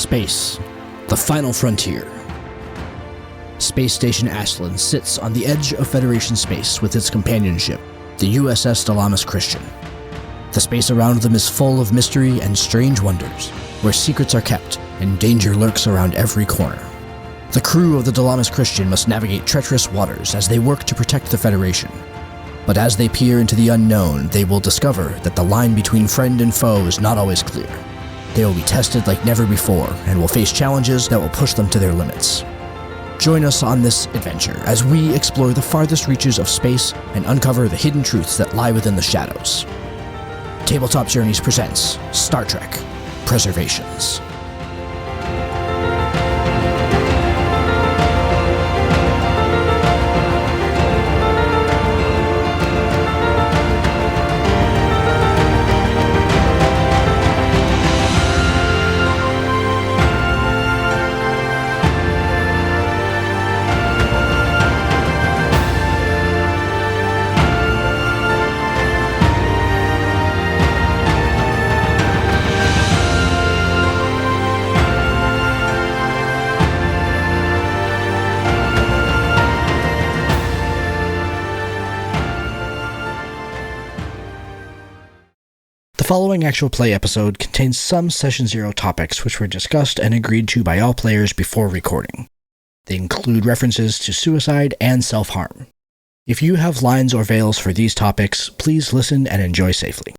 Space, the final frontier. Space Station Ashland sits on the edge of Federation space with its companion ship, the USS Dilamus Christian. The space around them is full of mystery and strange wonders, where secrets are kept and danger lurks around every corner. The crew of the Dilamus Christian must navigate treacherous waters as they work to protect the Federation. But as they peer into the unknown, they will discover that the line between friend and foe is not always clear. They will be tested like never before and will face challenges that will push them to their limits. Join us on this adventure as we explore the farthest reaches of space and uncover the hidden truths that lie within the shadows. Tabletop Journeys presents Star Trek: Preservations. The following actual play episode contains some Session Zero topics which were discussed and agreed to by all players before recording. They include references to suicide and self-harm. If you have lines or veils for these topics, please listen and enjoy safely.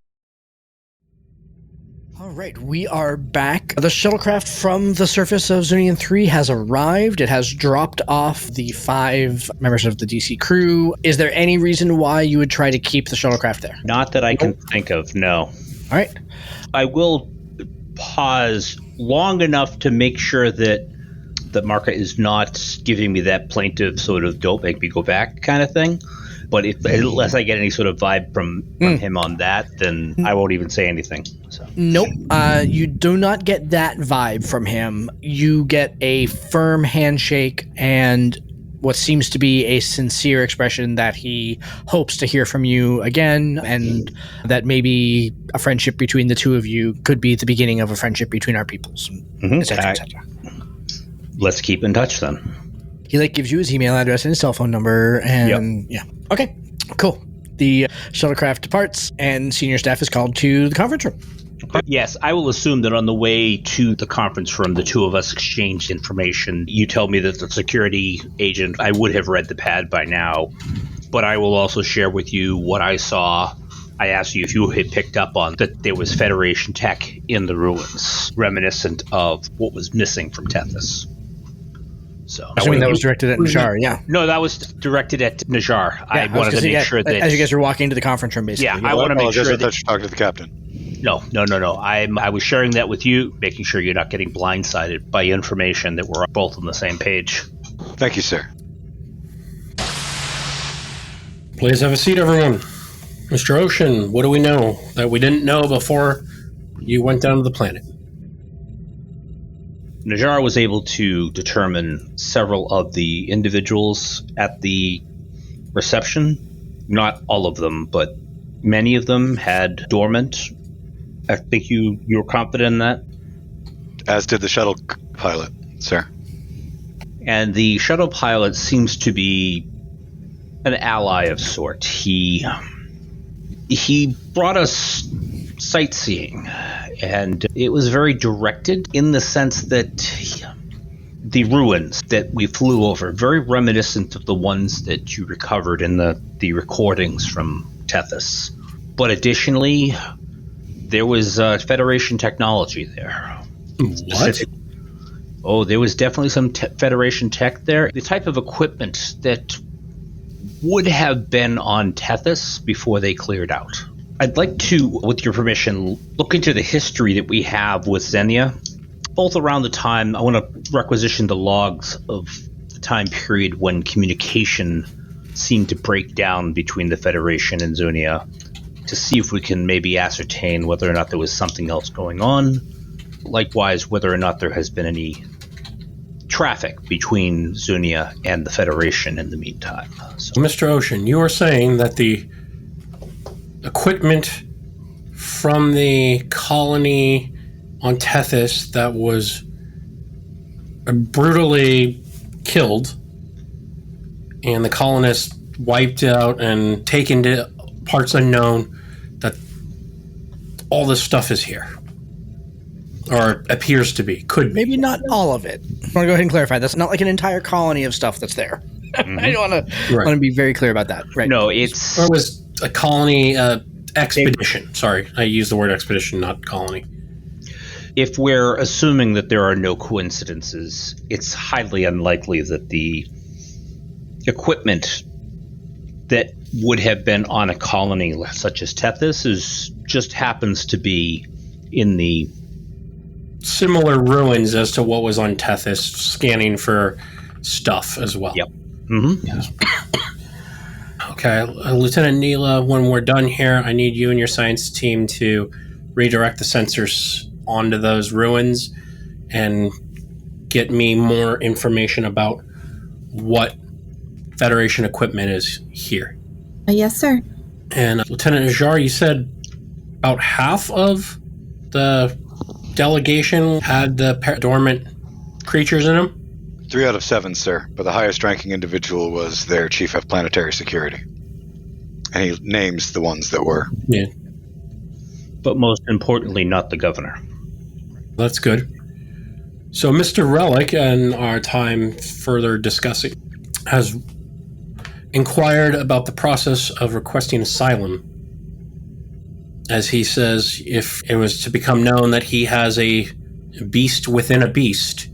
Alright, we are back. The shuttlecraft from the surface of Zunneon 3 has arrived. It has dropped off the 5 members of the DC crew. Is there any reason why you would try to keep the shuttlecraft there? Not that I can think of, no. All right. I will pause long enough to make sure that the market is not giving me that plaintive sort of don't make me go back kind of thing. But unless I get any sort of vibe from him on that, then I won't even say anything. So. Nope. You do not get that vibe from him. You get a firm handshake and what seems to be a sincere expression that he hopes to hear from you again, and that maybe a friendship between the two of you could be the beginning of a friendship between our peoples, etc., etc. Let's keep in touch then. He gives you his email address and his cell phone number, and yeah. Okay, cool. The shuttlecraft departs, and senior staff is called to the conference room. Yes, I will assume that on the way to the conference room, the two of us exchanged information. You tell me that the security agent, I would have read the pad by now, but I will also share with you what I saw. I asked you if you had picked up on that there was Federation tech in the ruins, reminiscent of what was missing from Tethys. So, assuming that was directed at Najar, yeah. No, that was directed at Najar. Yeah, I wanted to make sure that... As you guys are walking into the conference room, basically. Yeah, I want to make sure that... I thought you were talking to the captain. No. I was sharing that with you, making sure you're not getting blindsided by information, that we're both on the same page. Thank you, sir. Please have a seat, everyone. Mr. Ocean, what do we know that we didn't know before you went down to the planet? Najar was able to determine several of the individuals at the reception. Not all of them, but many of them had dormant. I think you were confident in that? As did the shuttle pilot, sir. And the shuttle pilot seems to be an ally of sort. He brought us sightseeing, and it was very directed in the sense that the ruins that we flew over, very reminiscent of the ones that you recovered in the recordings from Tethys. But additionally, there was Federation technology there. What? Oh, there was definitely some Federation tech there. The type of equipment that would have been on Tethys before they cleared out. I'd like to, with your permission, look into the history that we have with Xenia. Both around the time, I want to requisition the logs of the time period when communication seemed to break down between the Federation and Zunneon, to see if we can maybe ascertain whether or not there was something else going on. Likewise, whether or not there has been any traffic between Zunneon and the Federation in the meantime. So. Mr. Ocean, you are saying that the equipment from the colony on Tethys that was brutally killed, and the colonists wiped out and taken to parts unknown, that all this stuff is here. Or appears to be. Could be. Maybe not all of it. I want to go ahead and clarify. That's not like an entire colony of stuff that's there. Mm-hmm. I want to be very clear about that. Right. No, It was a colony expedition. Sorry, I used the word expedition, not colony. If we're assuming that there are no coincidences, it's highly unlikely that the equipment that would have been on a colony such as Tethys just happens to be in the similar ruins as to what was on Tethys, scanning for stuff as well. Yep. Mm-hmm. Yes. Okay, Lieutenant Neela, when we're done here, I need you and your science team to redirect the sensors onto those ruins and get me more information about what Federation equipment is here. Yes, sir. And Lieutenant Ajar, you said about half of the delegation had the dormant creatures in them? 3 out of 7, sir, but the highest ranking individual was their chief of planetary security. And he names the ones that were. Yeah. But most importantly, not the governor. That's good. So Mr. Relic, in our time further discussing, has inquired about the process of requesting asylum. As he says, if it was to become known that he has a beast within a beast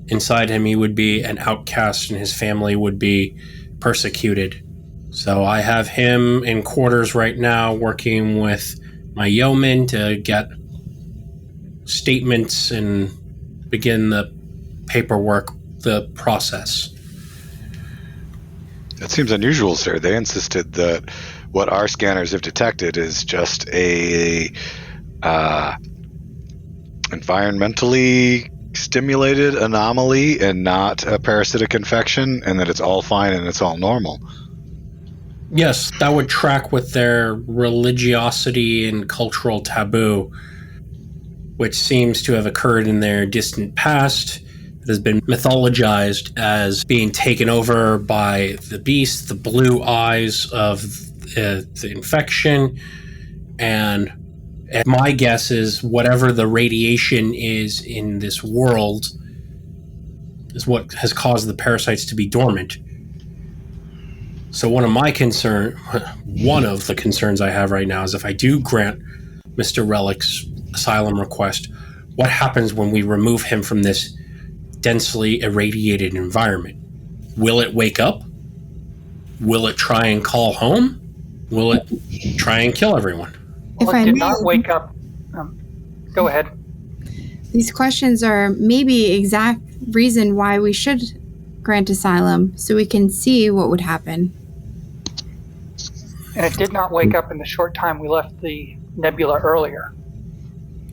inside him, he would be an outcast and his family would be persecuted. So I have him in quarters right now working with my yeoman to get statements and begin the paperwork, the process. That seems unusual, sir. They insisted that what our scanners have detected is just a environmentally stimulated anomaly and not a parasitic infection, and that it's all fine and it's all normal. Yes, that would track with their religiosity and cultural taboo, which seems to have occurred in their distant past. It has been mythologized as being taken over by the beast, the blue eyes of the infection, and my guess is whatever the radiation is in this world is what has caused the parasites to be dormant. So one of the concerns I have right now is if I do grant Mr. Relic's asylum request, what happens when we remove him from this densely irradiated environment? Will it wake up? Will it try and call home? Will it try and kill everyone? If Well, I it did may, not wake up. Go ahead. these questions are maybe exact reason why we should grant asylum, so we can see what would happen. And it did not wake up in the short time we left the nebula earlier.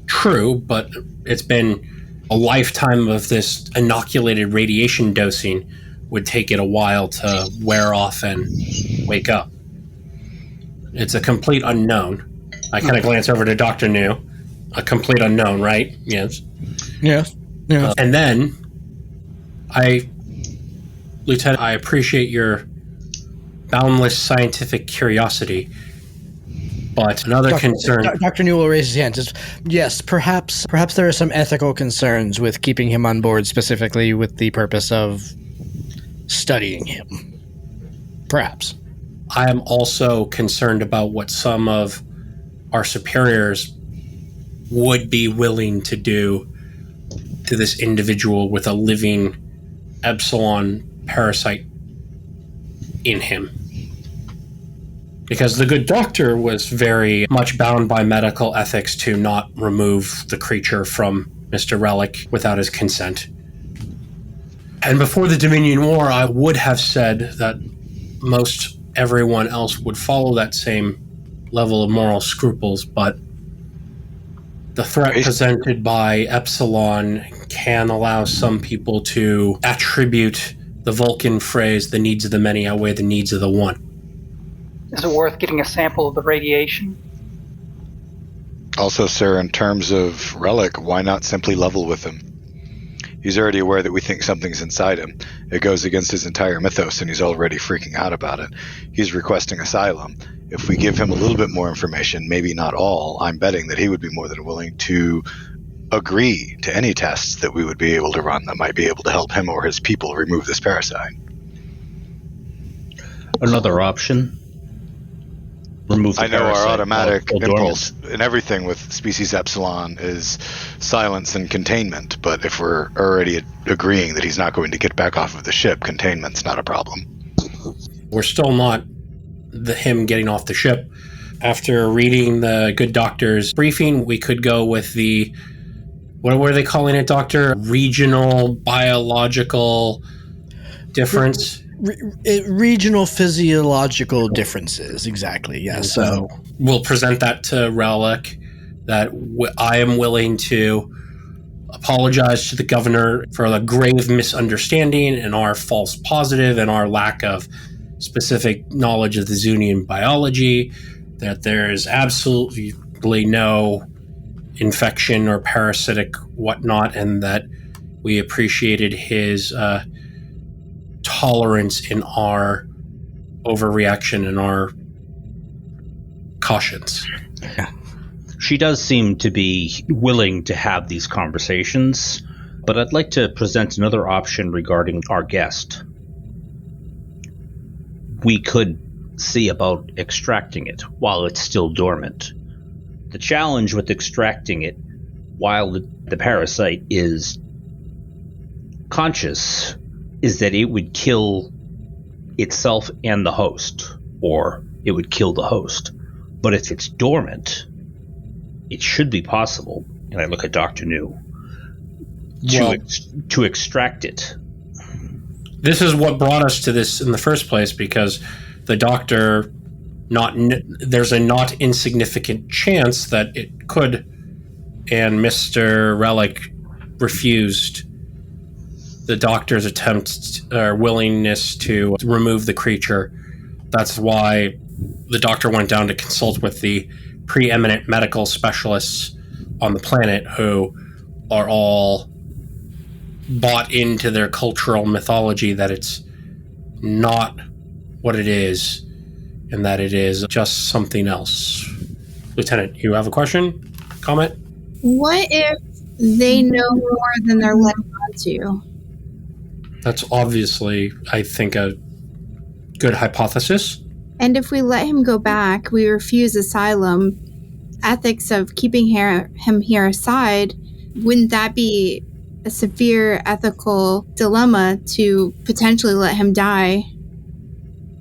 True, but it's been a lifetime of this inoculated radiation dosing. Would take it a while to wear off and wake up. It's a complete unknown. I kind of glance over to Dr. New. A complete unknown, right? Yes. Yeah. Yeah. And then, Lieutenant, I appreciate your boundless scientific curiosity, but another concern... Dr. Newell will raise his hand. Yes, perhaps there are some ethical concerns with keeping him on board, specifically with the purpose of studying him. Perhaps. I am also concerned about what some of our superiors would be willing to do to this individual with a living epsilon parasite in him. Because the good doctor was very much bound by medical ethics to not remove the creature from Mr. Relic without his consent. And before the Dominion War, I would have said that most everyone else would follow that same level of moral scruples, but the threat presented by Epsilon can allow some people to attribute the Vulcan phrase, the needs of the many outweigh the needs of the one. Is it worth getting a sample of the radiation? Also, sir, in terms of Relic, why not simply level with him? He's already aware that we think something's inside him. It goes against his entire mythos, and he's already freaking out about it. He's requesting asylum. If we give him a little bit more information, maybe not all, I'm betting that he would be more than willing to agree to any tests that we would be able to run that might be able to help him or his people remove this parasite. Another option. Remove the I know our parasite automatic while impulse dormant. and everything with species epsilon is silence and containment, but if we're already agreeing that he's not going to get back off of the ship, containment's not a problem. We're still not him getting off the ship. After reading the good doctor's briefing, we could go with the, what were they calling it, doctor? Regional biological difference? Regional physiological differences, exactly. Yeah. So we'll present that to Relic, that I am willing to apologize to the governor for the grave misunderstanding and our false positive and our lack of specific knowledge of the Zunneon biology, that there is absolutely no infection or parasitic whatnot, and that we appreciated his tolerance in our overreaction and our cautions. She does seem to be willing to have these conversations, but I'd like to present another option regarding our guest. We could see about extracting it while it's still dormant. The challenge with extracting it while the parasite is conscious is that it would kill itself and the host, or it would kill the host. But if it's dormant, it should be possible, and I look at Dr. New, to extract it. This is what brought us to this in the first place, because the doctor, there's a not insignificant chance that it could, and Mr. Relic refused the doctor's attempt or willingness to remove the creature. That's why the doctor went down to consult with the preeminent medical specialists on the planet, who are all bought into their cultural mythology that it's not what it is, and that it is just something else. Lieutenant, you have a question? Comment? What if they know more than they're letting on to? That's obviously, I think, a good hypothesis. And if we let him go back, we refuse asylum, ethics of keeping him here aside, wouldn't that be a severe ethical dilemma to potentially let him die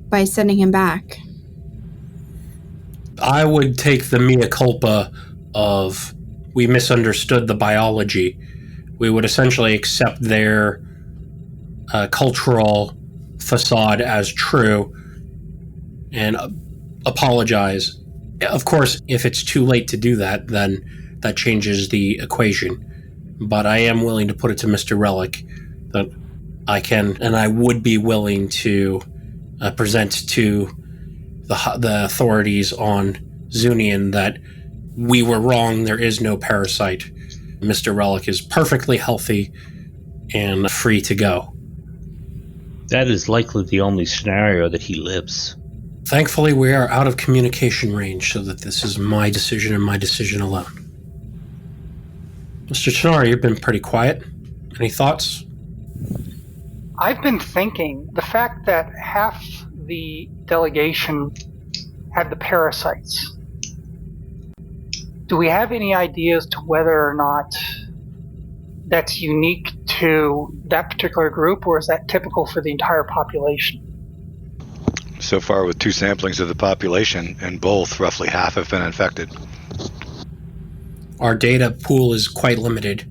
by sending him back? I would take the mea culpa of we misunderstood the biology. We would essentially accept their cultural facade as true and apologize. Of course, if it's too late to do that, then that changes the equation. But I am willing to put it to Mr. Relic that I can, and I would be willing to present to the authorities on Zunneon that we were wrong. There is no parasite. Mr. Relic is perfectly healthy and free to go. That is likely the only scenario that he lives. Thankfully, we are out of communication range, so that this is my decision and my decision alone. Mr. Chinara, you've been pretty quiet. Any thoughts? I've been thinking the fact that half the delegation had the parasites. Do we have any ideas to whether or not that's unique to that particular group, or is that typical for the entire population? So far, with 2 samplings of the population, and both, roughly half have been infected. Our data pool is quite limited.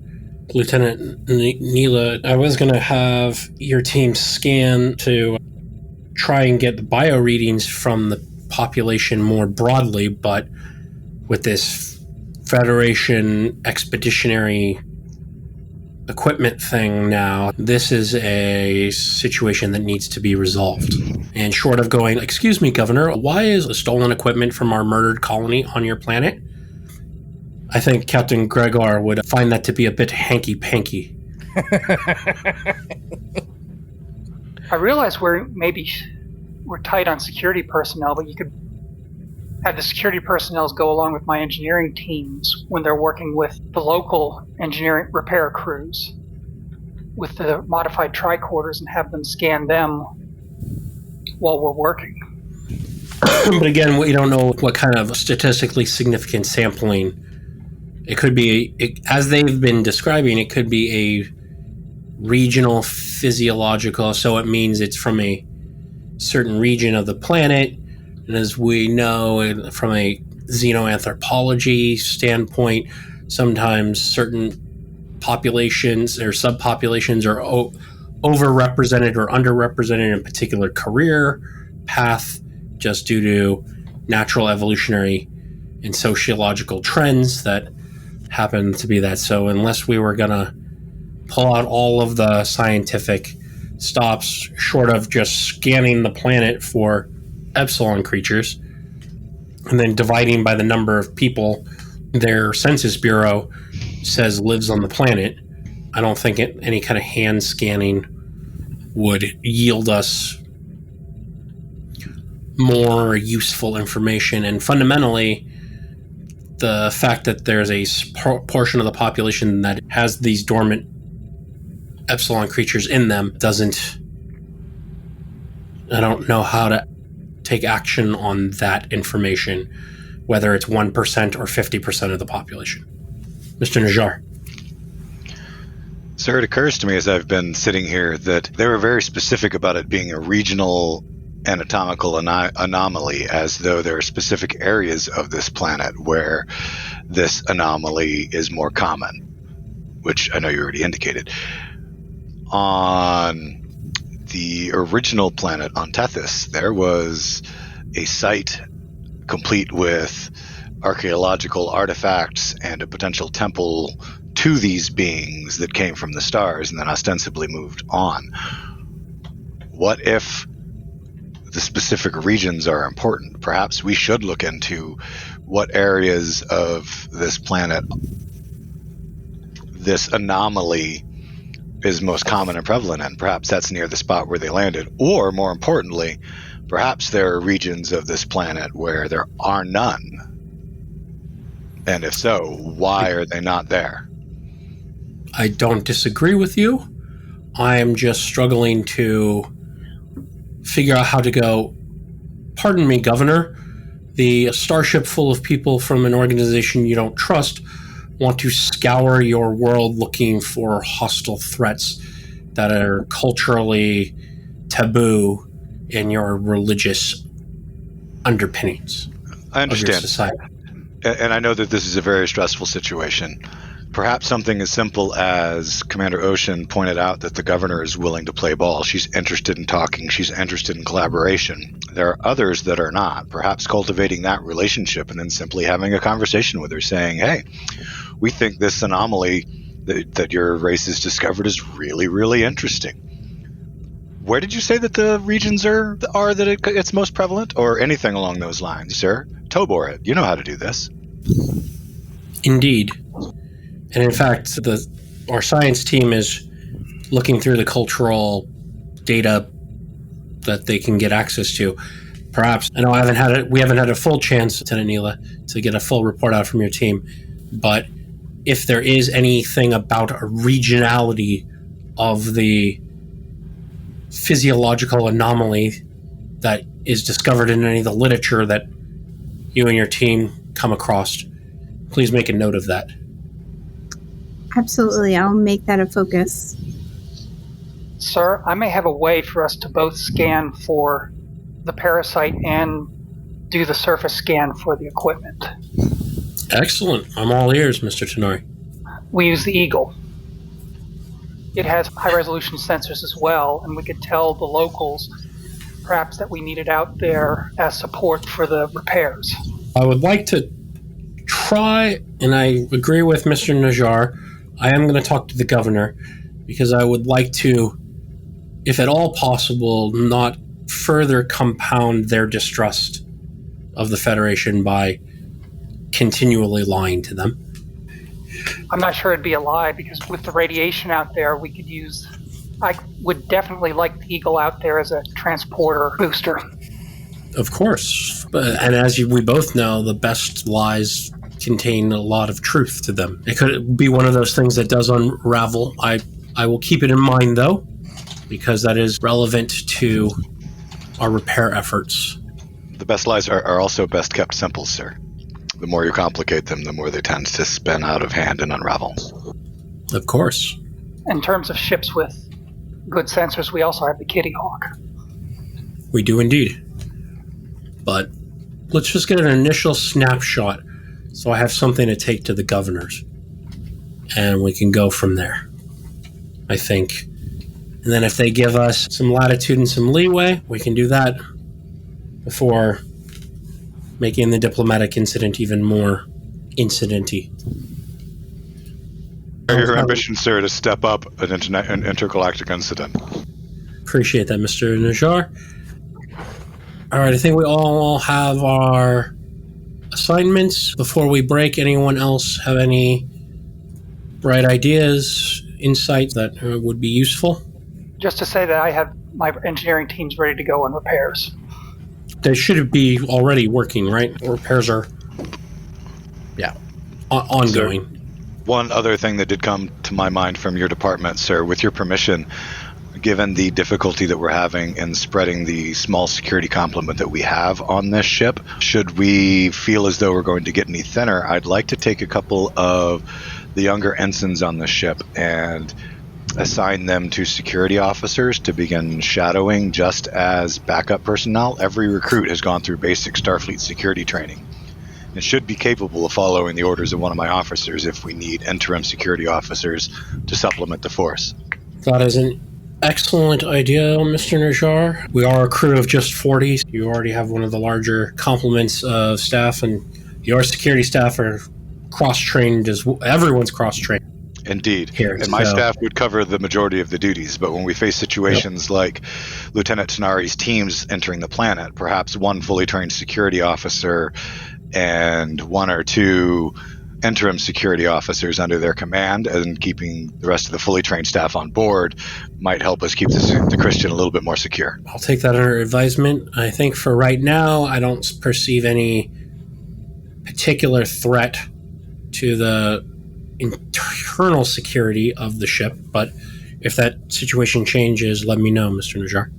Lieutenant Neela, I was going to have your team scan to try and get the bio readings from the population more broadly, but with this Federation expeditionary equipment thing now, this is a situation that needs to be resolved. And short of going, excuse me, Governor, why is the stolen equipment from our murdered colony on your planet? I think Captain Gregor would find that to be a bit hanky-panky. I realize we're tight on security personnel, but you could have the security personnel go along with my engineering teams when they're working with the local engineering repair crews with the modified tricorders and have them scan them while we're working. But again, we don't know what kind of statistically significant sampling. It could be, as they've been describing, it could be a regional physiological, so it means it's from a certain region of the planet. And as we know from a xenoanthropology standpoint, sometimes certain populations or subpopulations are overrepresented or underrepresented in a particular career path just due to natural evolutionary and sociological trends that happen to be that. So unless we were going to pull out all of the scientific stops short of just scanning the planet for epsilon creatures and then dividing by the number of people their census bureau says lives on the planet, I don't think any kind of hand scanning would yield us more useful information. And fundamentally, the fact that there's a portion of the population that has these dormant epsilon creatures in them I don't know how to take action on that information, whether it's 1% or 50% of the population. Mr. Najjar. Sir, it occurs to me as I've been sitting here that they were very specific about it being a regional anatomical anomaly, as though there are specific areas of this planet where this anomaly is more common, which I know you already indicated. On the original planet on Tethys, there was a site complete with archaeological artifacts and a potential temple to these beings that came from the stars and then ostensibly moved on. What if the specific regions are important? Perhaps we should look into what areas of this planet this anomaly is most common and prevalent in. Perhaps that's near the spot where they landed. Or, more importantly, perhaps there are regions of this planet where there are none. And if so, why are they not there? I don't disagree with you. I am just struggling to figure out how to go, pardon me, Governor, the starship full of people from an organization you don't trust want to scour your world looking for hostile threats that are culturally taboo in your religious underpinnings. I understand. Of your society. And I know that this is a very stressful situation. Perhaps something as simple as Commander Ocean pointed out that the governor is willing to play ball. She's interested in talking. She's interested in collaboration. There are others that are not. Perhaps cultivating that relationship and then simply having a conversation with her saying, hey, we think this anomaly that your race has discovered is really, really interesting. Where did you say that the regions are that it's most prevalent? Or anything along those lines, sir? Tobor it. You know how to do this. Indeed. And in fact, our science team is looking through the cultural data that they can get access to. Perhaps, I know we haven't had a full chance, Lieutenant Neela, to get a full report out from your team, but if there is anything about a regionality of the physiological anomaly that is discovered in any of the literature that you and your team come across, please make a note of that. Absolutely, I'll make that a focus. Sir, I may have a way for us to both scan for the parasite and do the surface scan for the equipment. Excellent. I'm all ears, Mr. Tenori. We use the Eagle. It has high-resolution sensors as well, and we could tell the locals perhaps that we need it out there as support for the repairs. I would like to try, and I agree with Mr. Najjar, I am going to talk to the governor because I would like to, if at all possible, not further compound their distrust of the Federation by continually lying to them. I'm not sure it'd be a lie, because with the radiation out there, we could use... I would definitely like the Eagle out there as a transporter booster. Of course. And as we both know, the best lies contain a lot of truth to them. It could be one of those things that does unravel. I will keep it in mind, though, because that is relevant to our repair efforts. The best lies are also best kept simple, sir. The more you complicate them, the more they tend to spin out of hand and unravel. Of course. In terms of ships with good sensors, we also have the Kitty Hawk. We do indeed. But let's just get an initial snapshot so I have something to take to the governors. And we can go from there, I think. And then if they give us some latitude and some leeway, we can do that before making the diplomatic incident even more incidenty. Your ambition, sir, to step up an intergalactic incident. Appreciate that, Mr. Najjar. All right, I think we all have our assignments. Before we break, anyone else have any bright ideas, insights that would be useful? Just to say that I have my engineering teams ready to go on repairs. They should be already working, right? Repairs are ongoing. Sir, one other thing that did come to my mind from your department, sir, with your permission, given the difficulty that we're having in spreading the small security complement that we have on this ship, should we feel as though we're going to get any thinner, I'd like to take a couple of the younger ensigns on the ship and assign them to security officers to begin shadowing just as backup personnel. Every recruit has gone through basic Starfleet security training and should be capable of following the orders of one of my officers if we need interim security officers to supplement the force. That is an excellent idea, Mr. Najjar. We are a crew of just 40. You already have one of the larger complements of staff, and your security staff are cross-trained as well. Everyone's cross-trained. Indeed. Here, and my staff would cover the majority of the duties, but when we face situations like Lieutenant Tanari's teams entering the planet, perhaps one fully trained security officer and one or two interim security officers under their command and keeping the rest of the fully trained staff on board might help us keep the Christian a little bit more secure. I'll take that under advisement. I think for right now, I don't perceive any particular threat to the internal security of the ship, but if that situation changes, let me know, Mr. Najjar.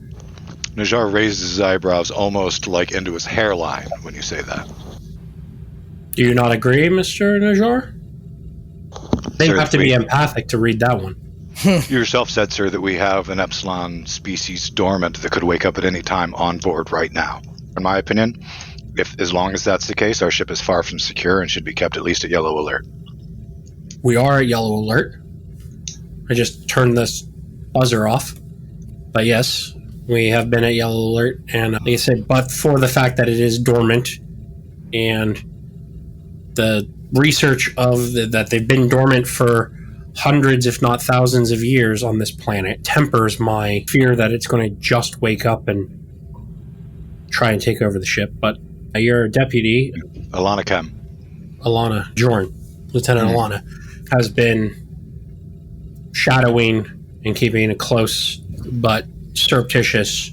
Najjar raises his eyebrows almost like into his hairline when you say that. Do you not agree, Mr. Najjar? They have to be empathic to read that one. You yourself said, sir, that we have an Epsilon species dormant that could wake up at any time on board right now. In my opinion, as long as that's the case, our ship is far from secure and should be kept at least at yellow alert. We are at yellow alert. I just turned this buzzer off. But yes, we have been at yellow alert. And like I said, but for the fact that it is dormant and the research of that they've been dormant for hundreds, if not thousands of years on this planet tempers my fear that it's going to just wake up and try and take over the ship. But your deputy, Alana Jorn, Lieutenant Alana, has been shadowing and keeping a close but surreptitious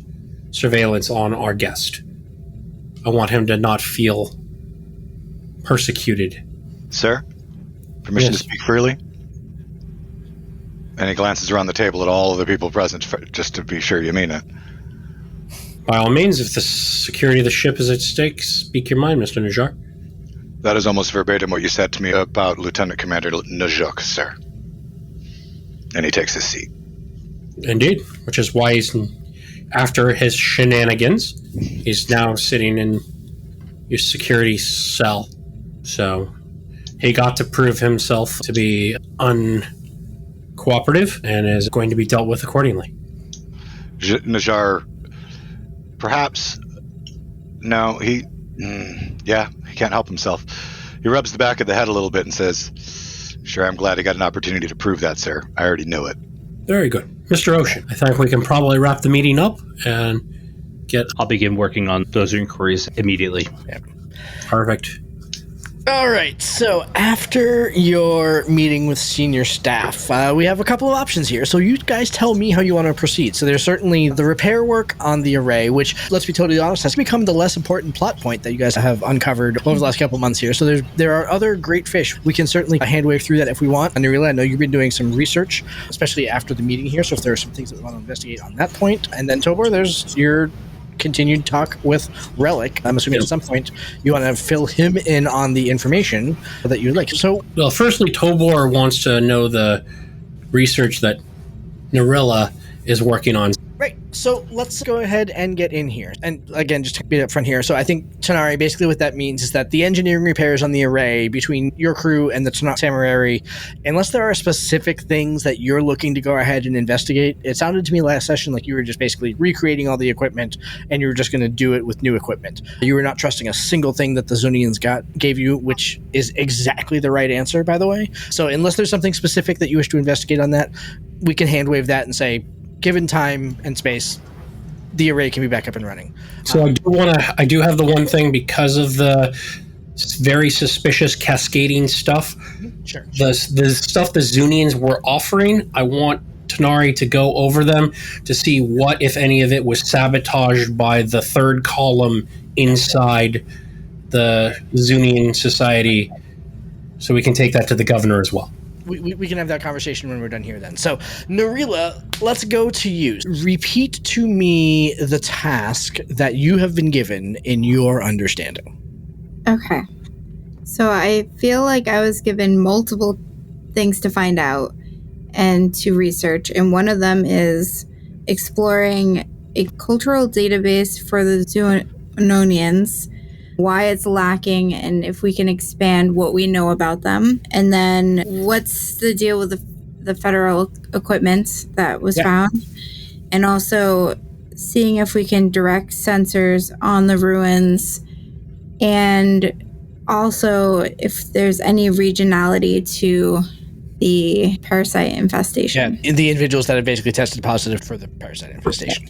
surveillance on our guest. I want him to not feel persecuted. Sir, permission to speak freely? And he glances around the table at all of the people present just to be sure you mean it. By all means, if the security of the ship is at stake, speak your mind, Mr. Najjar. That is almost verbatim what you said to me about Lieutenant Commander Najuk, sir. And he takes his seat. Indeed, which is why he's, after his shenanigans, he's now sitting in your security cell. So he got to prove himself to be uncooperative and is going to be dealt with accordingly. Najjar, perhaps... No, he can't help himself. He rubs the back of the head a little bit and says, "Sure, I'm glad I got an opportunity to prove that, sir. I already knew it." Very good. Mr. Ocean, I think we can probably wrap the meeting up and get... I'll begin working on those inquiries immediately. Perfect. All right, so after your meeting with senior staff, we have a couple of options here. So you guys tell me how you want to proceed. So there's certainly the repair work on the array, which, let's be totally honest, has become the less important plot point that you guys have uncovered over the last couple of months here. So there are other great fish. We can certainly handwave through that if we want. And I know you've been doing some research, especially after the meeting here. So if there are some things that we want to investigate on that point. And then, Tobor, there's your continued talk with Relic. I'm assuming at some point you want to fill him in on the information that you'd like. So, well, firstly, Tobor wants to know the research that Narilla is working on. Right. So let's go ahead and get in here. And again, just to be up front here. So I think, Tanari, basically what that means is that the engineering repairs on the array between your crew and the Samarari, unless there are specific things that you're looking to go ahead and investigate, it sounded to me last session like you were just basically recreating all the equipment and you were just going to do it with new equipment. You were not trusting a single thing that the Zunneons gave you, which is exactly the right answer, by the way. So unless there's something specific that you wish to investigate on that, we can handwave that and say, given time and space, the array can be back up and running. So I do have the one thing because of the very suspicious cascading stuff. Sure. The stuff the Zunneons were offering, I want Tanari to go over them to see what, if any of it, was sabotaged by the third column inside the Zunneon society, so we can take that to the governor as well. We can have that conversation when we're done here then. So, Narilla, let's go to you. Repeat to me the task that you have been given in your understanding. Okay. So I feel like I was given multiple things to find out and to research, and one of them is exploring a cultural database for the Zunneons, why it's lacking, and if we can expand what we know about them. And then what's the deal with the federal equipment that was found, and also seeing if we can direct sensors on the ruins, and also if there's any regionality to the parasite infestation. Yeah, the individuals that have basically tested positive for the parasite infestation.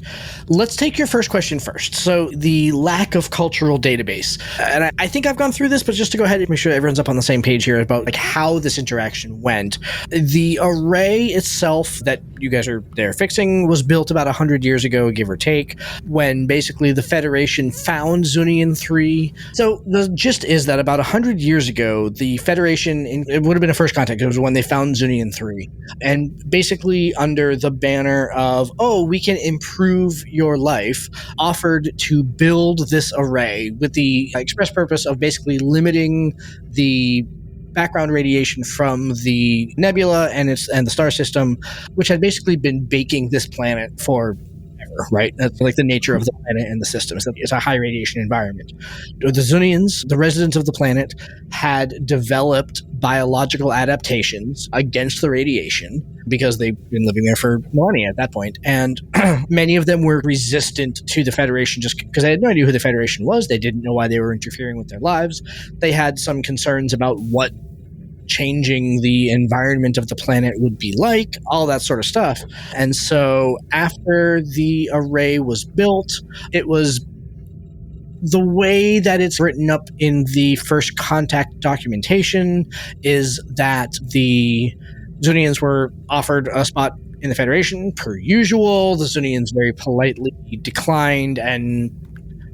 Let's take your first question first. So the lack of cultural database. And I think I've gone through this, but just to go ahead and make sure everyone's up on the same page here about like how this interaction went. The array itself that you guys are there fixing was built about 100 years ago, give or take, when basically the Federation found Zunneon 3. So the gist is that about 100 years ago, the Federation, it would have been a first contact, it was when they found Zunneon 3, and basically under the banner of, oh, we can improve your life, offered to build this array with the express purpose of basically limiting the background radiation from the nebula and the star system, which had basically been baking this planet for right? That's like the nature of the planet and the system. It's a high radiation environment. The Zunneons, the residents of the planet, had developed biological adaptations against the radiation because they've been living there for millennia at that point. And many of them were resistant to the Federation just because they had no idea who the Federation was. They didn't know why they were interfering with their lives. They had some concerns about what changing the environment of the planet would be like, all that sort of stuff. And so after the array was built, it was the way that it's written up in the first contact documentation is that the Zunneons were offered a spot in the Federation per usual. The Zunneons very politely declined and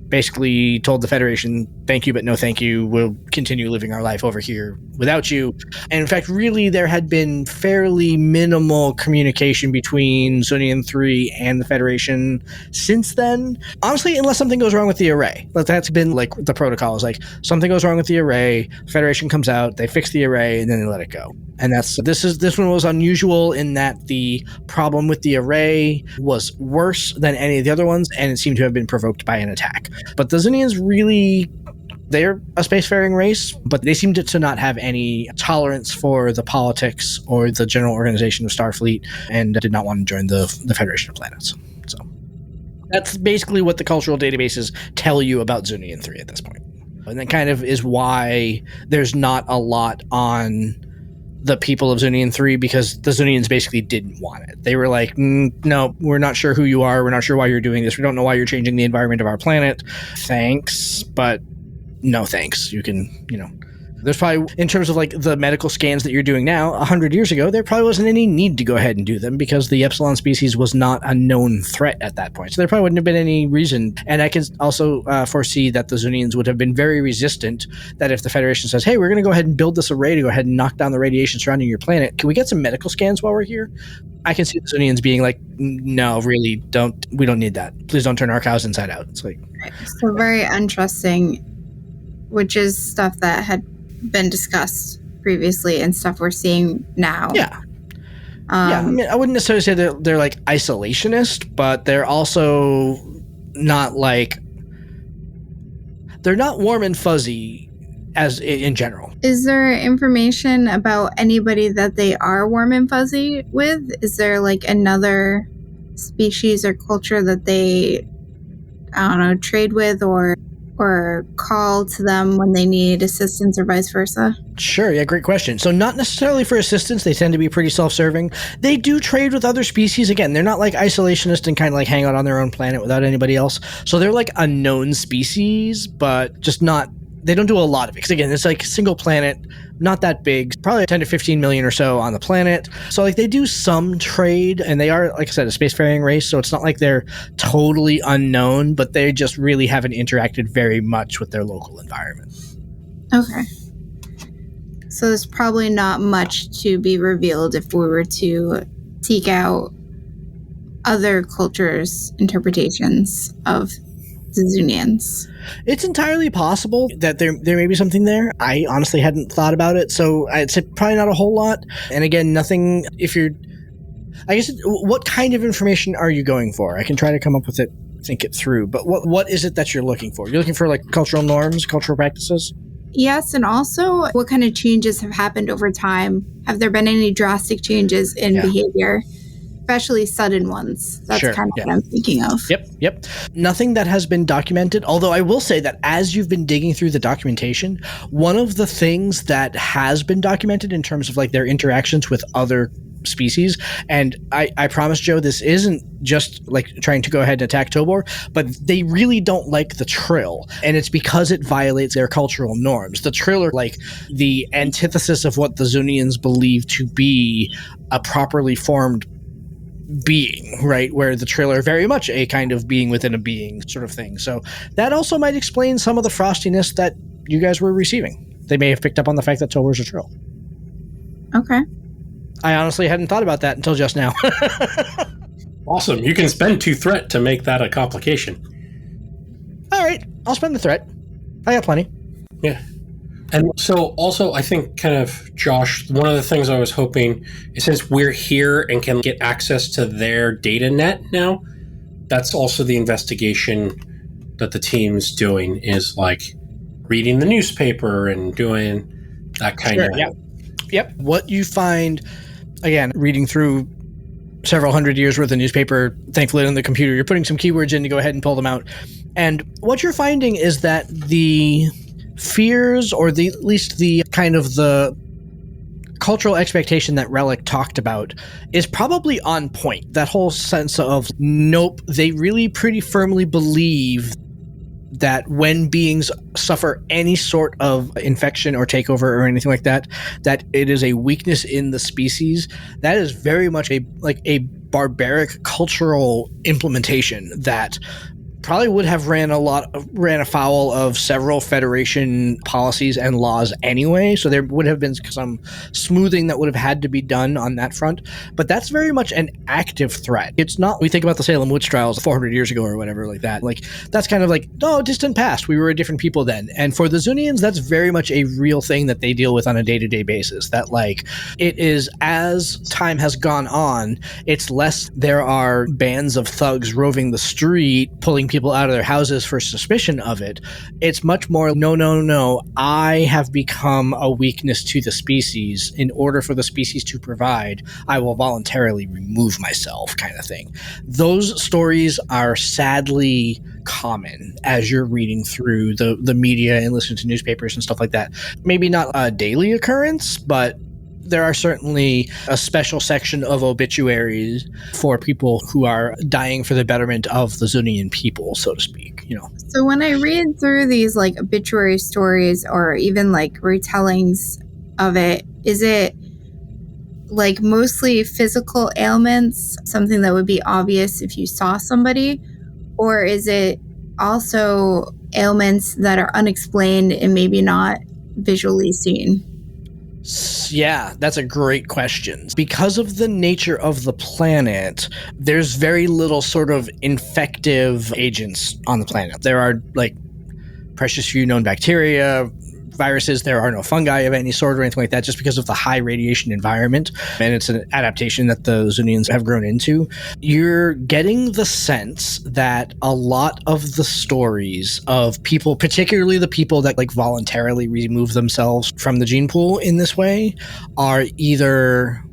basically told the Federation, thank you, but no thank you. We'll continue living our life over here without you. And in fact, really, there had been fairly minimal communication between Zunneon 3 and the Federation since then. Honestly, unless something goes wrong with the array. That's been like the protocol is like, something goes wrong with the array, the Federation comes out, they fix the array, and then they let it go. And this one was unusual in that the problem with the array was worse than any of the other ones, and it seemed to have been provoked by an attack. But the Zunneons really, they're a spacefaring race, but they seem to not have any tolerance for the politics or the general organization of Starfleet, and did not want to join the Federation of Planets. So that's basically what the cultural databases tell you about Zunneon 3 at this point. And that kind of is why there's not a lot on the people of Zunneon 3, because the Zunneons basically didn't want it. They were like, no, we're not sure who you are. We're not sure why you're doing this. We don't know why you're changing the environment of our planet. Thanks, but no thanks. You can, There's probably, in terms of like the medical scans that you're doing now, 100 years ago, there probably wasn't any need to go ahead and do them because the Epsilon species was not a known threat at that point. So there probably wouldn't have been any reason. And I can also foresee that the Zunneons would have been very resistant that if the Federation says, hey, we're going to go ahead and build this array to go ahead and knock down the radiation surrounding your planet. Can we get some medical scans while we're here? I can see the Zunneons being like, no, really, we don't need that. Please don't turn our cows inside out. It's like, so very interesting, which is stuff that had been discussed previously and stuff we're seeing now. Yeah. I mean, I wouldn't necessarily say they're like isolationist, but they're also not like, they're not warm and fuzzy as in general. Is there information about anybody that they are warm and fuzzy with? Is there like another species or culture that they, I don't know, trade with or call to them when they need assistance or vice versa? Sure, yeah, great question. So not necessarily for assistance. They tend to be pretty self-serving. They do trade with other species. Again, they're not like isolationist and kind of like hang out on their own planet without anybody else. So they're like a known species, but just not, they don't do a lot of it. Because again, it's like single planet, not that big, probably 10 to 15 million or so on the planet. So like they do some trade, and they are, like I said, a spacefaring race. So it's not like they're totally unknown, but they just really haven't interacted very much with their local environment. Okay. So there's probably not much to be revealed if we were to seek out other cultures' interpretations of the Zunneons. It's entirely possible that there may be something there. I honestly hadn't thought about it, so I'd say probably not a whole lot. And again, nothing, I guess, what kind of information are you going for? I can try to come up with it, think it through, but what is it that you're looking for? You're looking for like cultural norms, cultural practices? Yes, and also what kind of changes have happened over time? Have there been any drastic changes in behavior? Especially sudden ones. That's kind of what I'm thinking of. Yep. Nothing that has been documented, although I will say that as you've been digging through the documentation, one of the things that has been documented in terms of like their interactions with other species, and I promise, Joe, this isn't just like trying to go ahead and attack Tobor, but they really don't like the Trill, and it's because it violates their cultural norms. The Trill are like the antithesis of what the Zunneons believe to be a properly formed being, right? Where the Trill are very much a kind of being within a being sort of thing. So that also might explain some of the frostiness that you guys were receiving. They may have picked up on the fact that Tobor's a Trill. Okay. I honestly hadn't thought about that until just now. Awesome. You can spend 2 threat to make that a complication. All right. I'll spend the threat. I got plenty. Yeah. And so also, I think kind of, Josh, one of the things I was hoping is since we're here and can get access to their data net now, that's also the investigation that the team's doing, is like reading the newspaper and doing that kind of... Yep. What you find, again, reading through several hundred years worth of newspaper, thankfully on the computer, you're putting some keywords in to go ahead and pull them out. And what you're finding is that the fears, or at least the kind of the cultural expectation that Relic talked about, is probably on point. That whole sense of, nope, they really pretty firmly believe that when beings suffer any sort of infection or takeover or anything like that, that it is a weakness in the species. That is very much a barbaric cultural implementation that probably would have ran afoul of several Federation policies and laws anyway, so there would have been some smoothing that would have had to be done on that front. But that's very much an active threat. It's not, we think about the Salem witch trials 400 years ago or whatever like that. Like, that's kind of like, oh, distant past. We were a different people then. And for the Zunneons, that's very much a real thing that they deal with on a day-to-day basis. That, like, it is, as time has gone on, it's less there are bands of thugs roving the street, pulling people out of their houses for suspicion of it. It's much more, no, I have become a weakness to the species. In order for the species to provide, I will voluntarily remove myself, kind of thing. Those stories are sadly common as you're reading through the media and listening to newspapers and stuff like that. Maybe not a daily occurrence, but there are certainly a special section of obituaries for people who are dying for the betterment of the Zunneon people, so to speak. So when I read through these like obituary stories or even like retellings of it, is it like mostly physical ailments, something that would be obvious if you saw somebody? Or is it also ailments that are unexplained and maybe not visually seen? Yeah, that's a great question. Because of the nature of the planet, there's very little sort of infective agents on the planet. There are like precious few known bacteria, viruses. There are no fungi of any sort or anything like that, just because of the high radiation environment. And it's an adaptation that the Zunneons have grown into. You're getting the sense that a lot of the stories of people, particularly the people that like voluntarily remove themselves from the gene pool in this way, are either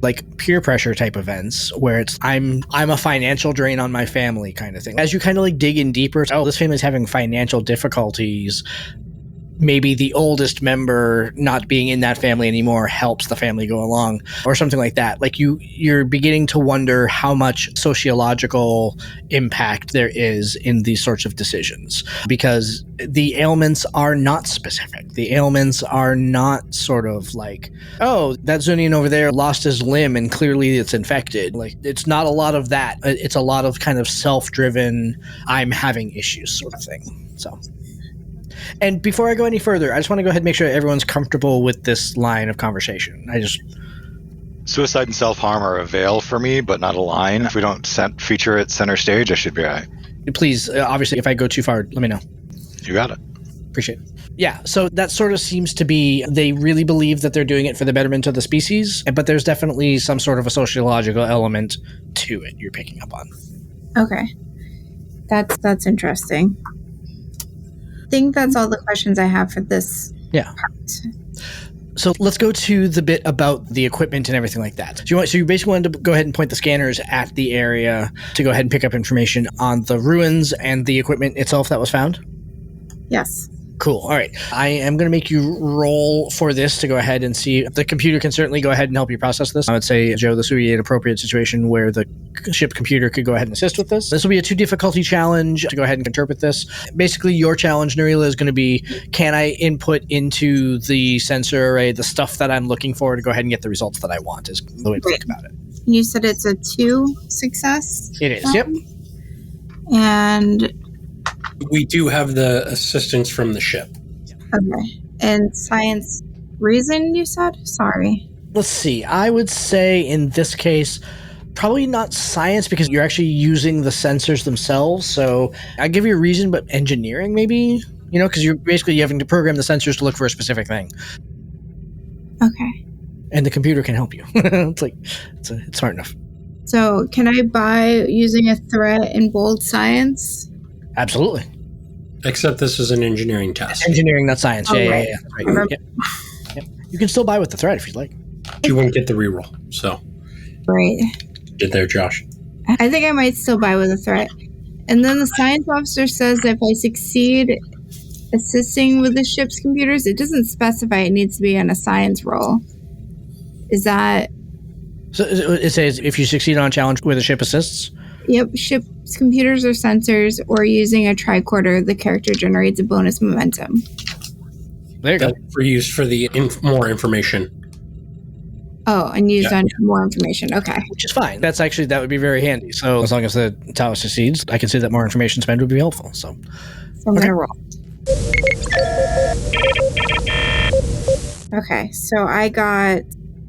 like peer pressure type events where it's I'm a financial drain on my family kind of thing. As you kind of like dig in deeper, this family's having financial difficulties. Maybe the oldest member not being in that family anymore helps the family go along or something like that. Like you're beginning to wonder how much sociological impact there is in these sorts of decisions, because the ailments are not specific. The ailments are not sort of like, oh, that Zunneon over there lost his limb and clearly it's infected. Like, it's not a lot of that. It's a lot of kind of self-driven, I'm having issues sort of thing. So... And before I go any further, I just want to go ahead and make sure everyone's comfortable with this line of conversation. Suicide and self-harm are a veil for me, but not a line. If we don't feature it center stage, I should be all right. Please, obviously, if I go too far, let me know. You got it. Appreciate it. Yeah, so that sort of seems to be, they really believe that they're doing it for the betterment of the species, but there's definitely some sort of a sociological element to it you're picking up on. Okay. That's interesting. I think that's all the questions I have for this part. So let's go to the bit about the equipment and everything like that. So you basically wanted to go ahead and point the scanners at the area to go ahead and pick up information on the ruins and the equipment itself that was found? Yes. Cool. All right. I am going to make you roll for this to go ahead and see. The computer can certainly go ahead and help you process this. I would say, Joe, this would be an appropriate situation where the ship computer could go ahead and assist with this. This will be a 2 difficulty challenge to go ahead and interpret this. Basically, your challenge, Narila, is going to be, can I input into the sensor array the stuff that I'm looking for to go ahead and get the results that I want, is the way to think about it. You said it's a 2 success? It is, yep. And... we do have the assistance from the ship. Okay. And science reason, you said? Sorry. Let's see. I would say in this case, probably not science, because you're actually using the sensors themselves. So I give you a reason, but engineering maybe, because you're basically having to program the sensors to look for a specific thing. Okay. And the computer can help you. It's smart enough. So can I buy using a threat in bold science? Absolutely. Except this is an engineering test. Engineering, not science. Oh, yeah. right. Right. Yep. You can still buy with the threat if you'd like. You won't get the reroll, so. Right. Get there, Josh. I think I might still buy with a threat. And then the science officer says if I succeed assisting with the ship's computers, it doesn't specify it needs to be on a science roll. Is that... So it says if you succeed on a challenge where the ship assists? Yep, ship's computers or sensors, or using a tricorder, the character generates a bonus momentum. There you go. For use for the more information. Oh, and used on more information. Okay. Which is fine. That would be very handy. So as long as the tower succeeds, I can see that more information spent would be helpful. So I'm going to roll. Okay, so I got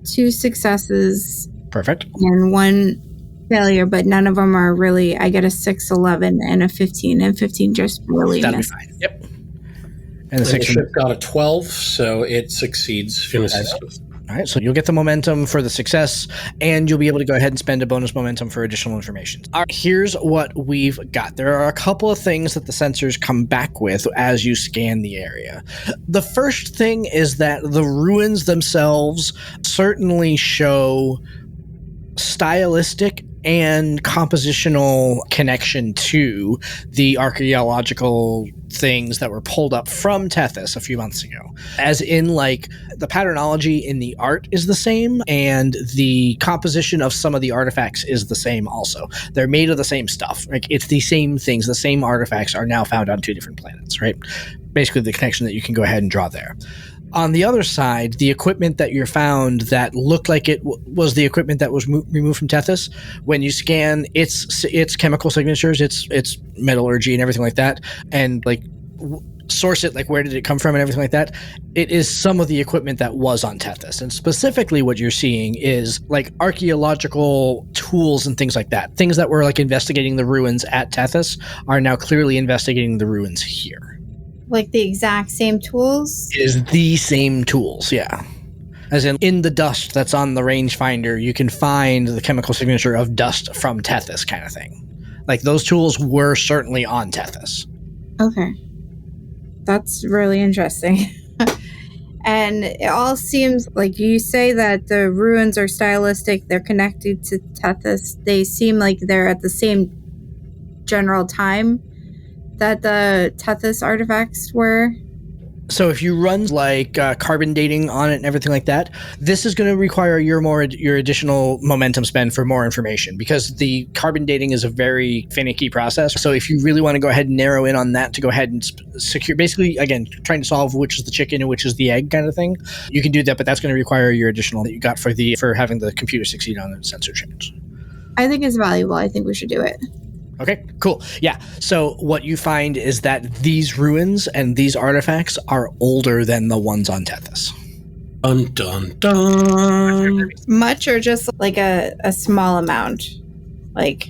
2 successes. Perfect. And 1 failure, but none of them are really. I get a 6, 11, and a 15, and 15 just really That'd missed. be fine. Yep. And the ship got a 12, so it succeeds in assist with. All right, so you'll get the momentum for the success, and you'll be able to go ahead and spend a bonus momentum for additional information. All right, here's what we've got. There are a couple of things that the sensors come back with as you scan the area. The first thing is that the ruins themselves certainly show stylistic and compositional connection to the archaeological things that were pulled up from Tethys a few months ago. As in, like, the patternology in the art is the same, and the composition of some of the artifacts is the same also. They're made of the same stuff. Like, it's the same things. The same artifacts are now found on 2 different planets, right? Basically the connection that you can go ahead and draw there. On the other side, the equipment that you found that looked like it was the equipment that was removed from Tethys, when you scan its chemical signatures, its metallurgy and everything like that, and like source it, like where did it come from and everything like that, it is some of the equipment that was on Tethys. And specifically what you're seeing is like archaeological tools and things like that. Things that were like investigating the ruins at Tethys are now clearly investigating the ruins here. Like the exact same tools? Is the same tools, yeah. As in the dust that's on the rangefinder, you can find the chemical signature of dust from Tethys kind of thing. Like those tools were certainly on Tethys. Okay. That's really interesting. And it all seems like you say that the ruins are stylistic, they're connected to Tethys. They seem like they're at the same general time that the Tethys artifacts were. So if you run like carbon dating on it and everything like that, this is going to require your additional momentum spend for more information, because the carbon dating is a very finicky process. So if you really want to go ahead and narrow in on that to go ahead and secure, basically, again, trying to solve which is the chicken and which is the egg kind of thing, you can do that, but that's going to require your additional that you got for having the computer succeed on the sensor change. I think it's valuable. I think we should do it. Okay, cool. Yeah. So what you find is that these ruins and these artifacts are older than the ones on Tethys. Dun dun dun. Much, or just like a small amount? Like,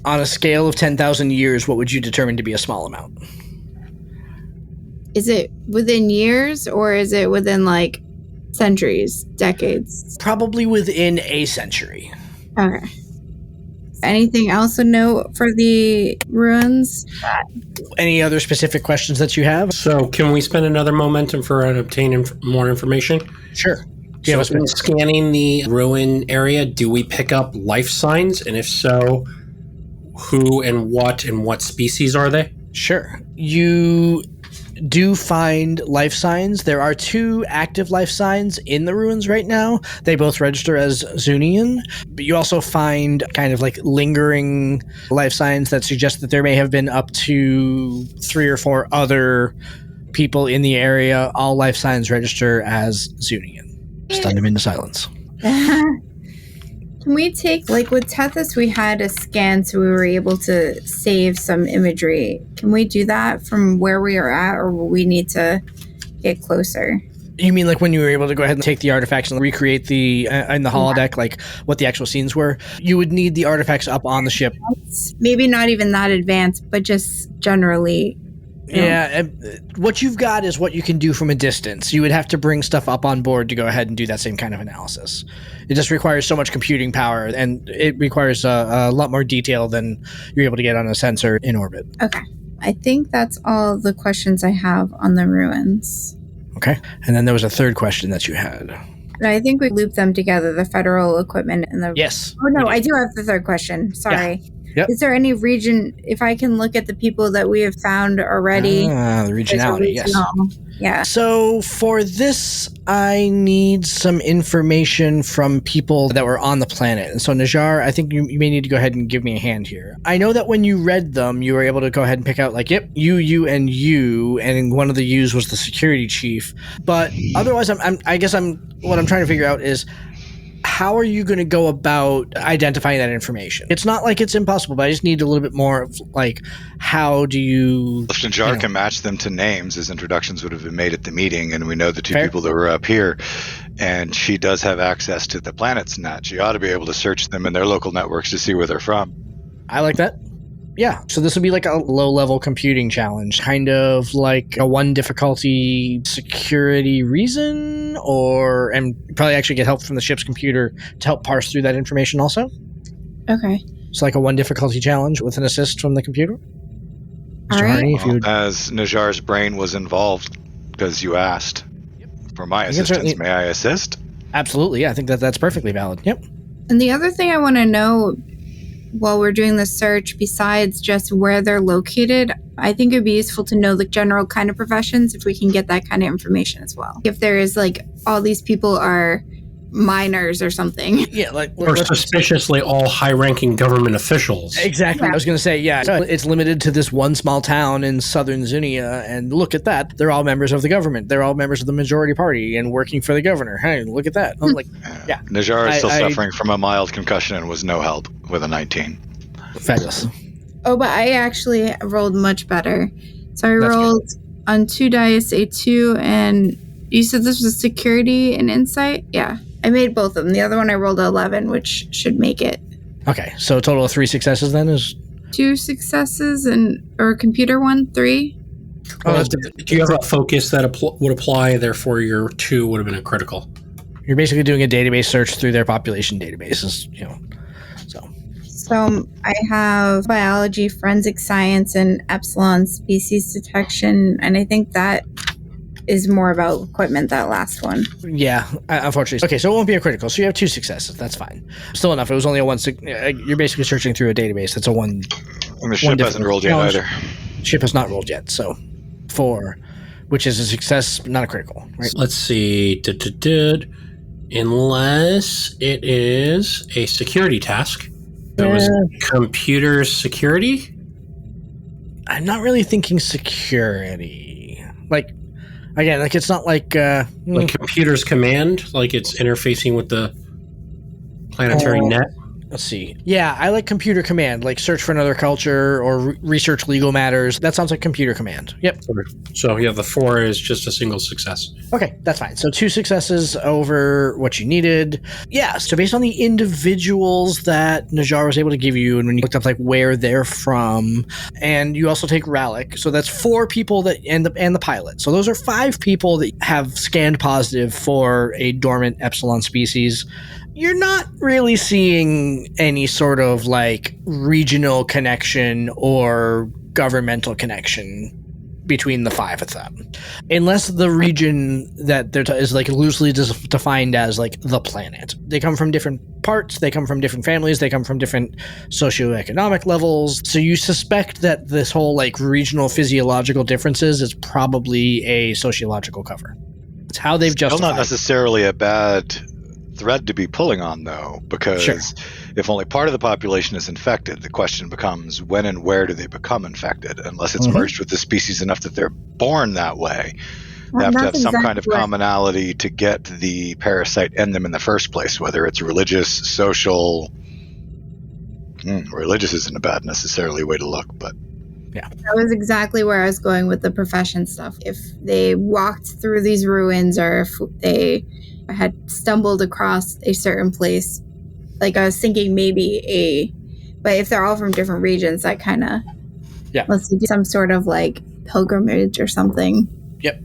on a scale of 10,000 years, what would you determine to be a small amount? is it within years or is it within like centuries, decades? Probably within a century. Okay. Anything else to note for the ruins? Any other specific questions that you have? So, can we spend another momentum for obtaining more information? Sure. So, in scanning the ruin area, do we pick up life signs? And if so, who and what species are they? Sure. You do find life signs. There are 2 active life signs in the ruins right now. They both register as Zunneon, but you also find kind of like lingering life signs that suggest that there may have been up to 3 or 4 other people in the area. All life signs register as Zunneon. Stun him into silence. Can we take, like with Tethys, we had a scan so we were able to save some imagery. Can we do that from where we are at, or will we need to get closer? You mean like when you were able to go ahead and take the artifacts and recreate the in the holodeck, like what the actual scenes were? You would need the artifacts up on the ship. Maybe not even that advanced, but just generally. Yeah, what you've got is what you can do from a distance. You would have to bring stuff up on board to go ahead and do that same kind of analysis. It just requires so much computing power, and it requires a lot more detail than you're able to get on a sensor in orbit. Okay. I think that's all the questions I have on the ruins. Okay. And then there was a third question that you had. And I think we looped them together, the federal equipment and the... Yes. Oh, no, I do have the third question. Sorry. Yeah. Yep. Is there any region, if I can look at the people that we have found already? The regionality, yes. Yeah. So for this, I need some information from people that were on the planet. And so Najjar, I think you may need to go ahead and give me a hand here. I know that when you read them, you were able to go ahead and pick out like, yep, you, and one of the U's was the security chief. But otherwise, what I'm trying to figure out is, how are you going to go about identifying that information? It's not like it's impossible, but I just need a little bit more of like, how do you... If Najjar can match them to names, as introductions would have been made at the meeting, and we know the 2 Fair. people that were up here, and she does have access to the planet's net. She ought to be able to search them in their local networks to see where they're from. I like that. Yeah, so this would be like a low-level computing challenge, kind of like a 1 difficulty security reason, and probably actually get help from the ship's computer to help parse through that information also. Okay. It's like a 1 difficulty challenge with an assist from the computer. All Mr. right. Harney, if you would... As Najjar's brain was involved, because you asked for my assistance, may I assist? Absolutely, yeah, I think that's perfectly valid. Yep. And the other thing I want to know, while we're doing the search, besides just where they're located, I think it'd be useful to know the general kind of professions if we can get that kind of information as well. If there is like all these people are miners or something. Yeah, like Or suspiciously all high-ranking government officials. Exactly. Yeah. I was going to say, yeah, so it's limited to this one small town in southern Zunneon, and look at that. They're all members of the government. They're all members of the majority party and working for the governor. Hey, look at that. I'm like, yeah. Najjar is still suffering from a mild concussion and was no help with a 19. Fabulous. Oh, but I actually rolled much better. So I That's rolled on 2 dice, a 2, and you said this was security and insight? Yeah. I made both of them. The other one I rolled 11, which should make it. Okay, so a total of 3 successes then is... 2 successes or computer 1, 3. Well, do you have a focus that would apply? Therefore, your 2 would have been a critical. You're basically doing a database search through their population databases, you know. So I have biology, forensic science, and epsilon species detection, and I think that is more about equipment, that last one. Yeah, unfortunately. Okay, so it won't be a critical. So you have 2 successes. That's fine. Still enough. It was only a 1. You're basically searching through a database. That's a 1. And the ship hasn't rolled yet either. Ship has not rolled yet. So 4, which is a success, not a critical. Right? Let's see. Unless it is a security task. There was computer security? I'm not really thinking security. Like, again, like it's not like... like computers command? Like it's interfacing with the planetary net? Let's see. Yeah, I like computer command, like search for another culture or research legal matters. That sounds like computer command. Yep. So, yeah, the 4 is just a single success. Okay, that's fine. So 2 successes over what you needed. Yeah, so based on the individuals that Najjar was able to give you, and when you looked up like where they're from, and you also take Rallic, so that's 4 people that and the pilot. So those are 5 people that have scanned positive for a dormant epsilon species. You're not really seeing any sort of like regional connection or governmental connection between the 5 of them, unless the region that they're is like loosely defined as like the planet. They come from different parts, they come from different families, they come from different socioeconomic levels. So you suspect that this whole like regional physiological differences is probably a sociological cover. It's how they've justified. Still not necessarily a bad thread to be pulling on, though, because if only part of the population is infected, the question becomes when and where do they become infected? Unless it's merged with the species enough that they're born that way. They have to have some kind of commonality to get the parasite in them in the first place, whether it's religious, social. Religious isn't a bad necessarily way to look, but yeah. That was exactly where I was going with the profession stuff. If they walked through these ruins or if they had stumbled across a certain place, like I was thinking but if they're all from different regions, that kind of, let's do some sort of like pilgrimage or something. Yep.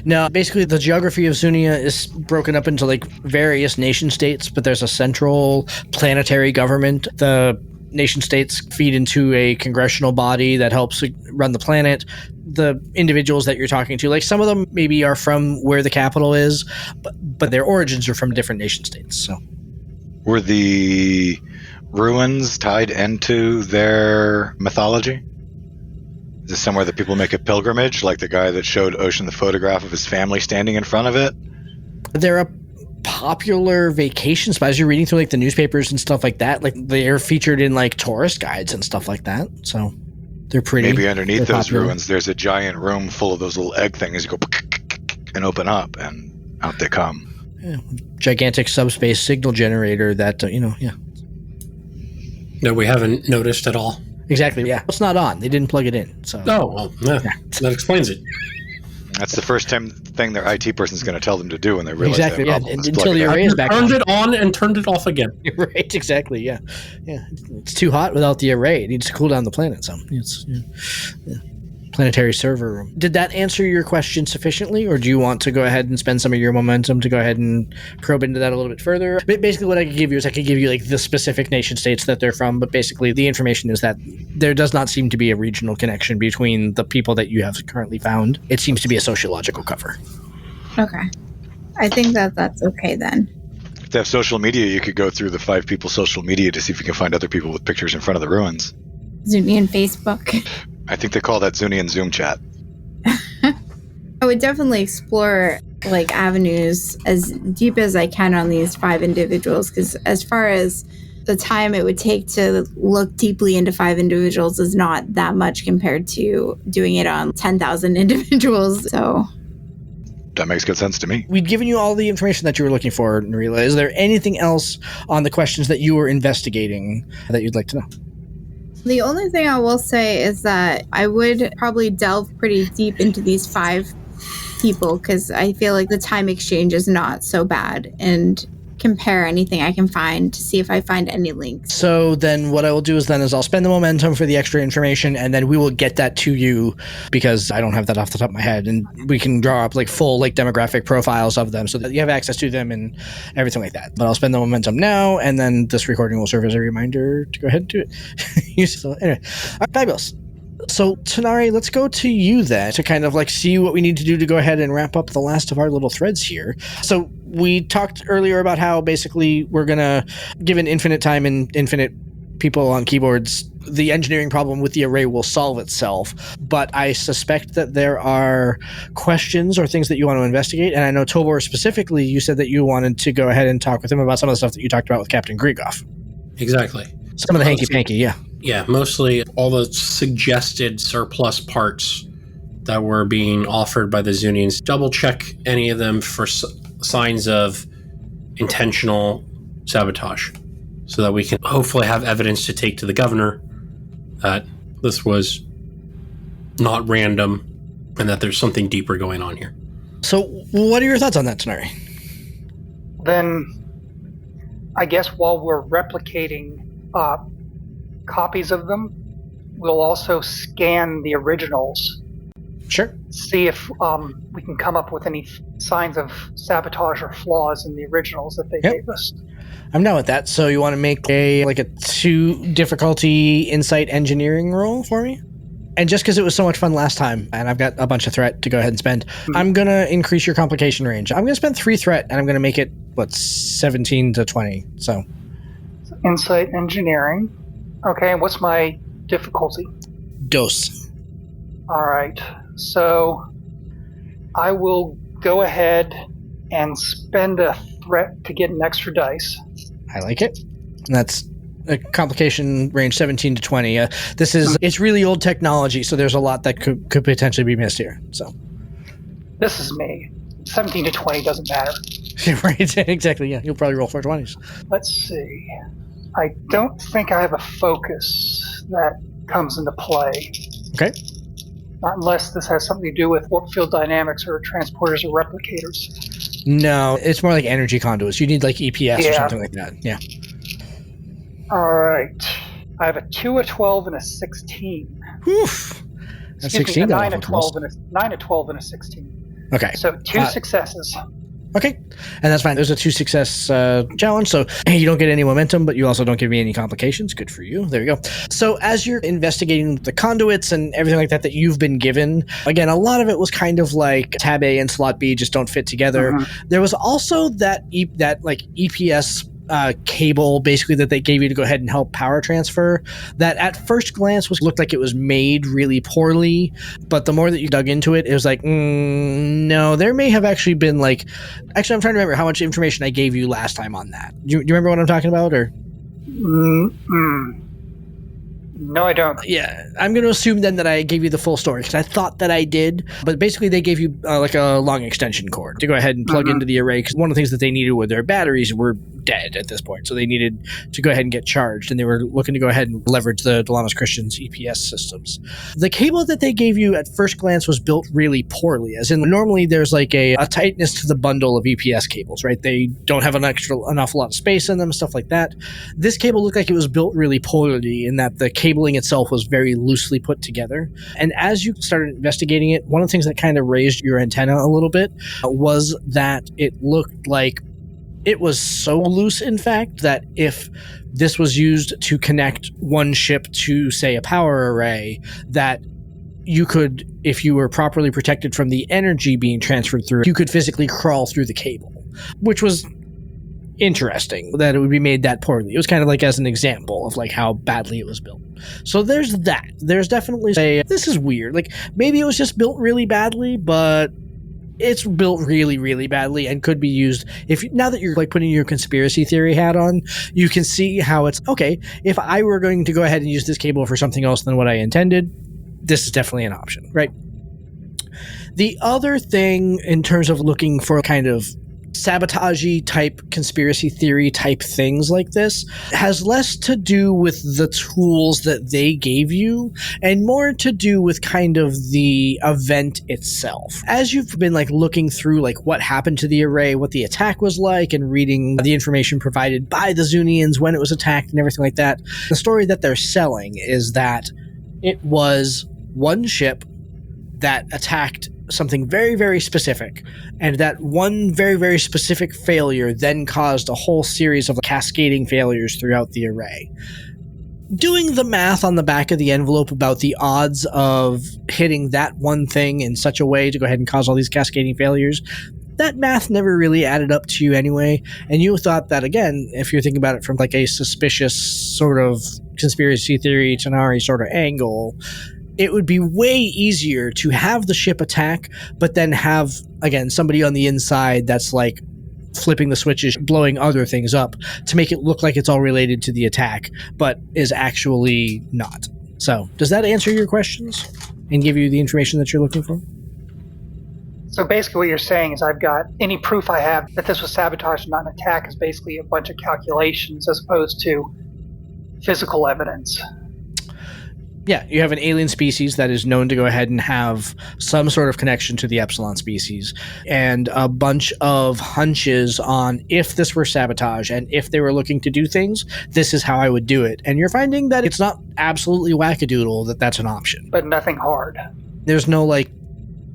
Now, basically, the geography of Zunneon is broken up into like various nation states, but there's a central planetary government. The nation states feed into a congressional body that helps run the planet. The individuals that you're talking to, like some of them maybe are from where the capital is, but their origins are from different nation states. So, were the ruins tied into their mythology? Is this somewhere that people make a pilgrimage, like the guy that showed Ocean the photograph of his family standing in front of it? They're a popular vacation spot. As you're reading through like the newspapers and stuff like that, like they're featured in like tourist guides and stuff like that. So they're pretty. Maybe underneath those popular ruins, there's a giant room full of those little egg things. You go and open up, and out they come. Yeah, gigantic subspace signal generator that that we haven't noticed at all. Exactly. Yeah, it's not on. They didn't plug it in. So. Oh well, that explains it. That's the first thing their IT person is going to tell them to do when they realize exactly. Yeah, until the array is back on. Turned it on and turned it off again. Right. Exactly. Yeah. It's too hot without the array. It needs to cool down the planet some. It's planetary server room. Did that answer your question sufficiently, or do you want to go ahead and spend some of your momentum to go ahead and probe into that a little bit further? Basically, what I could give you is I could give you like the specific nation states that they're from, but basically the information is that there does not seem to be a regional connection between the people that you have currently found. It seems to be a sociological cover. Okay. I think that's okay then. they have social media, you could go through the 5 people's social media to see if you can find other people with pictures in front of the ruins. Zunneon Facebook. I think they call that Zunneon Zoom chat. I would definitely explore like avenues as deep as I can on these 5 individuals, because as far as the time it would take to look deeply into 5 individuals is not that much compared to doing it on 10,000 individuals. So that makes good sense to me. We'd given you all the information that you were looking for, Narila. Is there anything else on the questions that you were investigating that you'd like to know? The only thing I will say is that I would probably delve pretty deep into these 5 people, because I feel like the time exchange is not so bad, and compare anything I can find to see if I find any links. So then what I will do is I'll spend the momentum for the extra information, and then we will get that to you, because I don't have that off the top of my head, and we can draw up like full like demographic profiles of them so that you have access to them and everything like that. But I'll spend the momentum now, and then this recording will serve as a reminder to go ahead and do it. So anyway, fabulous. So, Tanari, let's go to you then to kind of like see what we need to do to go ahead and wrap up the last of our little threads here. So, we talked earlier about how basically we're going to, given infinite time and infinite people on keyboards, the engineering problem with the array will solve itself. But I suspect that there are questions or things that you want to investigate. And I know, Tobor, specifically, you said that you wanted to go ahead and talk with him about some of the stuff that you talked about with Captain Grigoff. Exactly. Some of the hanky-panky, yeah. Yeah, mostly all the suggested surplus parts that were being offered by the Zunneons. Double check any of them for signs of intentional sabotage, so that we can hopefully have evidence to take to the governor that this was not random and that there's something deeper going on here. So what are your thoughts on that, Tanari? Then I guess while we're replicating copies of them, we'll also scan the originals. Sure. See if we can come up with any signs of sabotage or flaws in the originals that they gave us. I'm down with that. So you want to make a 2 difficulty insight engineering roll for me? And just because it was so much fun last time, and I've got a bunch of threat to go ahead and spend, I'm going to increase your complication range. I'm going to spend 3 threat, and I'm going to make it, 17 to 20. So insight engineering. Okay, and what's my difficulty? Dose. All right, so I will go ahead and spend a threat to get an extra dice. I like it. And that's a complication range 17 to 20. It's really old technology, so there's a lot that could potentially be missed here. So this is me. 17 to 20 doesn't matter. Right, exactly, yeah. You'll probably roll 420s. Let's see. I don't think I have a focus that comes into play. Okay. Not unless this has something to do with warp field dynamics or transporters or replicators. No, it's more like energy conduits. You need like EPS or something like that. Yeah. All right. I have a 2, a 12, and a 16. Oof. That's 16. A 9, a 12, and a 9, a 12, and a 16. Okay. So 2 successes. Okay, and that's fine. There's a 2 success challenge, so you don't get any momentum, but you also don't give me any complications. Good for you. There you go. So as you're investigating the conduits and everything like that you've been given, again, a lot of it was kind of like tab A and slot B just don't fit together. Mm-hmm. There was also that EPS cable basically that they gave you to go ahead and help power transfer that at first glance looked like it was made really poorly, but the more that you dug into it, it was like, no, there may have actually been I'm trying to remember how much information I gave you last time on that. Do you remember what I'm talking about, or? No, I don't. Yeah, I'm going to assume then that I gave you the full story, because I thought that I did. But basically, they gave you a long extension cord to go ahead and plug into the array, because one of the things that they needed with their batteries were dead at this point. So they needed to go ahead and get charged, and they were looking to go ahead and leverage the Dilamus Christian's EPS systems. The cable that they gave you at first glance was built really poorly, as in normally there's a tightness to the bundle of EPS cables, right? They don't have an awful lot of space in them, stuff like that. This cable looked like it was built really poorly in that the cabling itself was very loosely put together. And as you started investigating it, one of the things that kind of raised your antenna a little bit was that it looked like it was so loose, in fact, that if this was used to connect one ship to, say, a power array, that you could, if you were properly protected from the energy being transferred through, you could physically crawl through the cable, which was interesting that it would be made that poorly. It was kind of like as an example of like how badly it was built. So there's that. There's definitely this is weird. Like maybe it was just built really badly, but it's built really, really badly and could be used. Now that you're like putting your conspiracy theory hat on, you can see how it's okay. If I were going to go ahead and use this cable for something else than what I intended, this is definitely an option, right? The other thing in terms of looking for kind of sabotage-y type conspiracy theory type things like this has less to do with the tools that they gave you and more to do with kind of the event itself. As you've been like looking through like what happened to the array, what the attack was like, and reading the information provided by the Zunneons when it was attacked and everything like that, the story that they're selling is that it was one ship that attacked something very, very specific, and that one very, very specific failure then caused a whole series of cascading failures throughout the array. Doing the math on the back of the envelope about the odds of hitting that one thing in such a way to go ahead and cause all these cascading failures, that math never really added up to you anyway, and you thought that, again, if you're thinking about it from like a suspicious sort of conspiracy theory Tanari sort of angle, it would be way easier to have the ship attack, but then have, again, somebody on the inside that's like flipping the switches, blowing other things up to make it look like it's all related to the attack, but is actually not. So, does that answer your questions and give you the information that you're looking for? So basically what you're saying is I've got any proof I have that this was sabotage and not an attack is basically a bunch of calculations as opposed to physical evidence. Yeah, you have an alien species that is known to go ahead and have some sort of connection to the Epsilon species, and a bunch of hunches on if this were sabotage and if they were looking to do things, this is how I would do it. And you're finding that it's not absolutely wackadoodle that's an option. But nothing hard. There's no, like,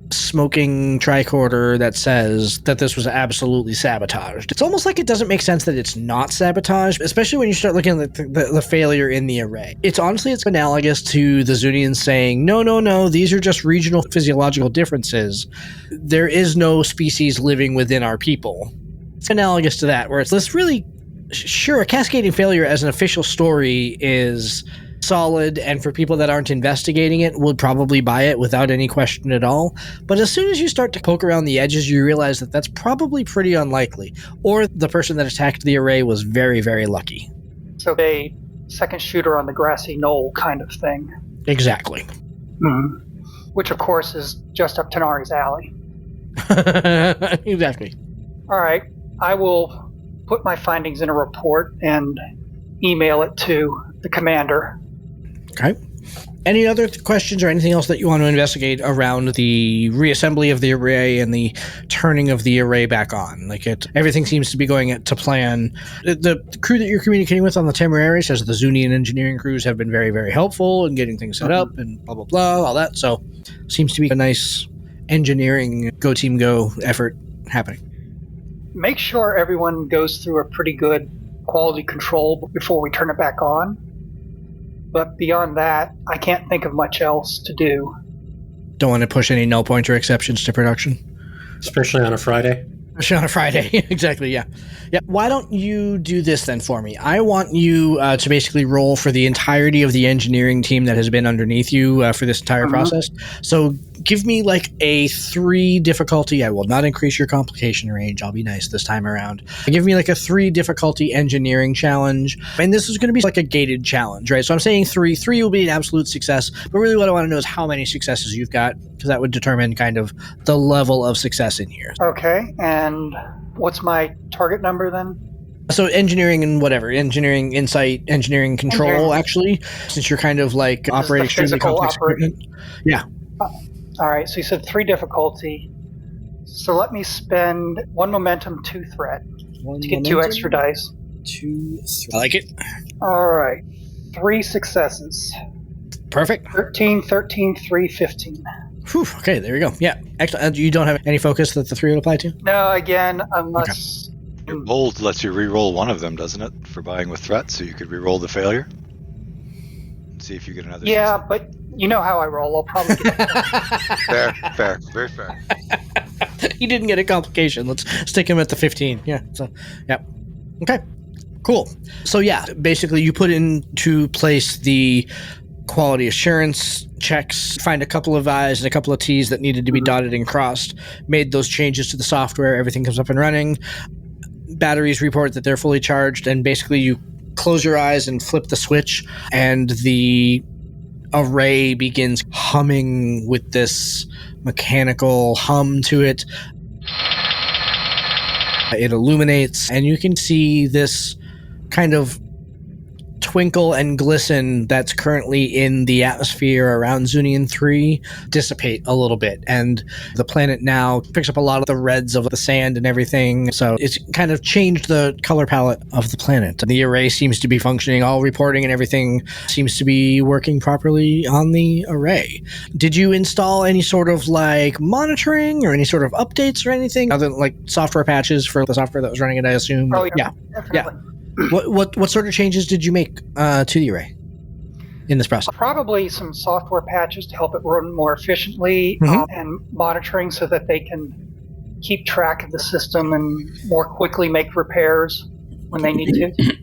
smoking tricorder that says that this was absolutely sabotaged. It's almost like it doesn't make sense that it's not sabotaged, especially when you start looking at the failure in the array. It's analogous to the Zunneons saying, no, these are just regional physiological differences. There is no species living within our people. It's analogous to that, where it's this really, sure, a cascading failure as an official story is solid, and for people that aren't investigating it would probably buy it without any question at all. But as soon as you start to poke around the edges, you realize that that's probably pretty unlikely, or the person that attacked the array was very, very lucky. So a second shooter on the grassy knoll kind of thing. Exactly. Mm-hmm. Which of course is just up Tanari's alley. Exactly. All right, I will put my findings in a report and email it to the commander. Okay. Any other questions or anything else that you want to investigate around the reassembly of the array and the turning of the array back on? Everything seems to be going to plan. The crew that you're communicating with on the Temeraire says the Zunneon engineering crews have been very, very helpful in getting things set up and blah, blah, blah, all that. So seems to be a nice engineering go team go effort happening. Make sure everyone goes through a pretty good quality control before we turn it back on. But beyond that, I can't think of much else to do. Don't want to push any null pointer exceptions to production. Especially on a Friday. Especially on a Friday. Exactly, yeah. Yeah. Why don't you do this then for me? I want you to basically roll for the entirety of the engineering team that has been underneath you for this entire process. So give me like a 3 difficulty. I will not increase your complication range. I'll be nice this time around. Give me like a 3 difficulty engineering challenge. And this is going to be like a gated challenge, right? So I'm saying 3. 3 will be an absolute success. But really what I want to know is how many successes you've got, because that would determine kind of the level of success in here. Okay, and what's my target number then? So engineering and whatever, engineering insight, engineering control, actually, since you're kind of like This operating is the extremely complex equipment. Yeah. All right, so you said 3 difficulty. So let me spend 1 momentum, 2 threat to get 2 extra dice. 2 I like it. All right, 3 successes. Perfect. 13, 13, 3, 15. Whew, okay, there you go. Yeah, excellent. You don't have any focus that the 3 would apply to? No, again, unless... Your bold lets you re-roll one of them, doesn't it? For buying with threat, so you could re-roll the failure. And see if you get another. Yeah, but you know how I roll. I'll probably get Fair. Very fair. He didn't get a complication. Let's stick him at the 15. Yeah. So, yeah. Okay, cool. So yeah, basically you put into place the quality assurance checks, find a couple of I's and a couple of T's that needed to be dotted and crossed, made those changes to the software, everything comes up and running. Batteries report that they're fully charged, and basically you close your eyes and flip the switch, and the array begins humming with this mechanical hum to it. It illuminates, and you can see this kind of twinkle and glisten that's currently in the atmosphere around Zunneon 3 dissipate a little bit, and the planet now picks up a lot of the reds of the sand and everything, so it's kind of changed the color palette of the planet. The array seems to be functioning, all reporting and everything seems to be working properly on the array. Did you install any sort of like monitoring or any sort of updates or anything other than like software patches for the software that was running it, I assume? Oh, Yeah. definitely. What sort of changes did you make to the array in this process? Probably some software patches to help it run more efficiently, and monitoring so that they can keep track of the system and more quickly make repairs when they need to.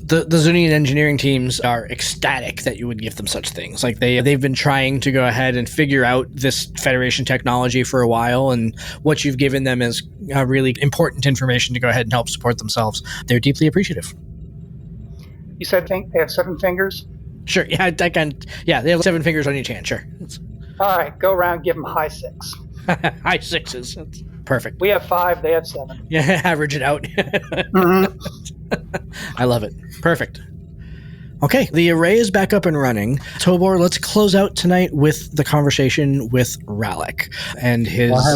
The Zunneon engineering teams are ecstatic that you would give them such things. Like they've been trying to go ahead and figure out this Federation technology for a while, and what you've given them is really important information to go ahead and help support themselves. They're deeply appreciative. You said they have 7 fingers? Sure, yeah, they have 7 fingers on each hand, sure. All right, go around, give them high 6. High 6s, that's perfect. We have 5, they have 7. Yeah, average it out. I love it. Perfect. Okay, the array is back up and running. Tobor, let's close out tonight with the conversation with Rallick and his... Well,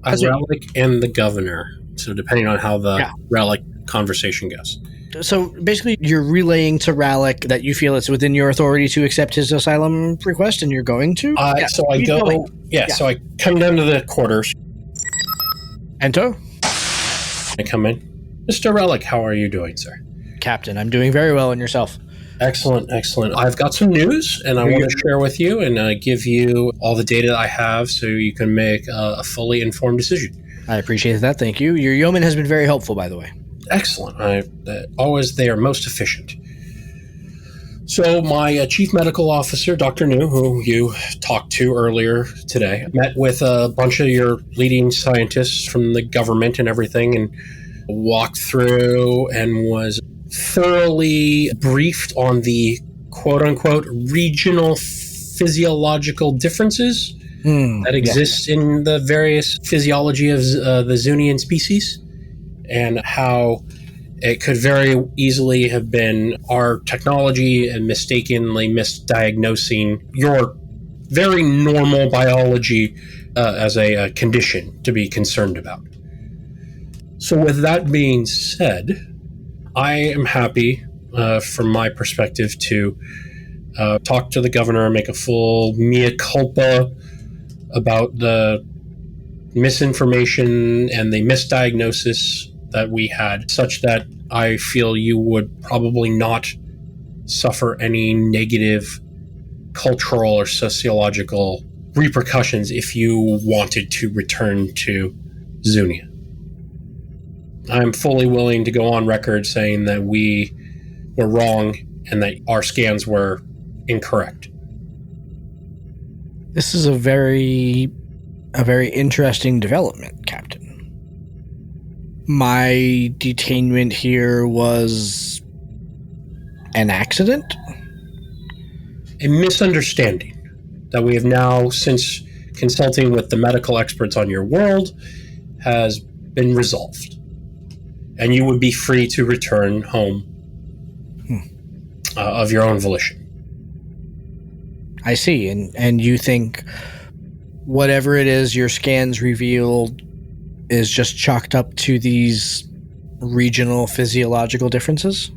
I have Rallick and the governor, so depending on how the Rallick conversation goes. So basically, you're relaying to Rallick that you feel it's within your authority to accept his asylum request, and you're going to? So I go... So I come down to the quarters. Ento? I come in. Mr. Rallick, how are you doing, sir? Captain, I'm doing very well, and yourself? Excellent. I've got some news, and I want to share with you and give you all the data I have so you can make a fully informed decision. I appreciate that. Thank you. Your yeoman has been very helpful, by the way. Excellent. Always they are most efficient. So my chief medical officer, Dr. New, who you talked to earlier today, met with a bunch of your leading scientists from the government and everything, and walked through and was thoroughly briefed on the quote-unquote regional physiological differences that exist in the various physiology of the Zunneon species, and how it could very easily have been our technology and mistakenly misdiagnosing your very normal biology as a condition to be concerned about. So with that being said, I am happy, from my perspective, to talk to the governor and make a full mea culpa about the misinformation and the misdiagnosis that we had, such that I feel you would probably not suffer any negative cultural or sociological repercussions if you wanted to return to Zunneon. I'm fully willing to go on record saying that we were wrong and that our scans were incorrect. This is a very interesting development, Captain. My detainment here was an accident? A misunderstanding that we have now, since consulting with the medical experts on your world, has been resolved. And you would be free to return home of your own volition. I see. And you think whatever it is your scans revealed is just chalked up to these regional physiological differences?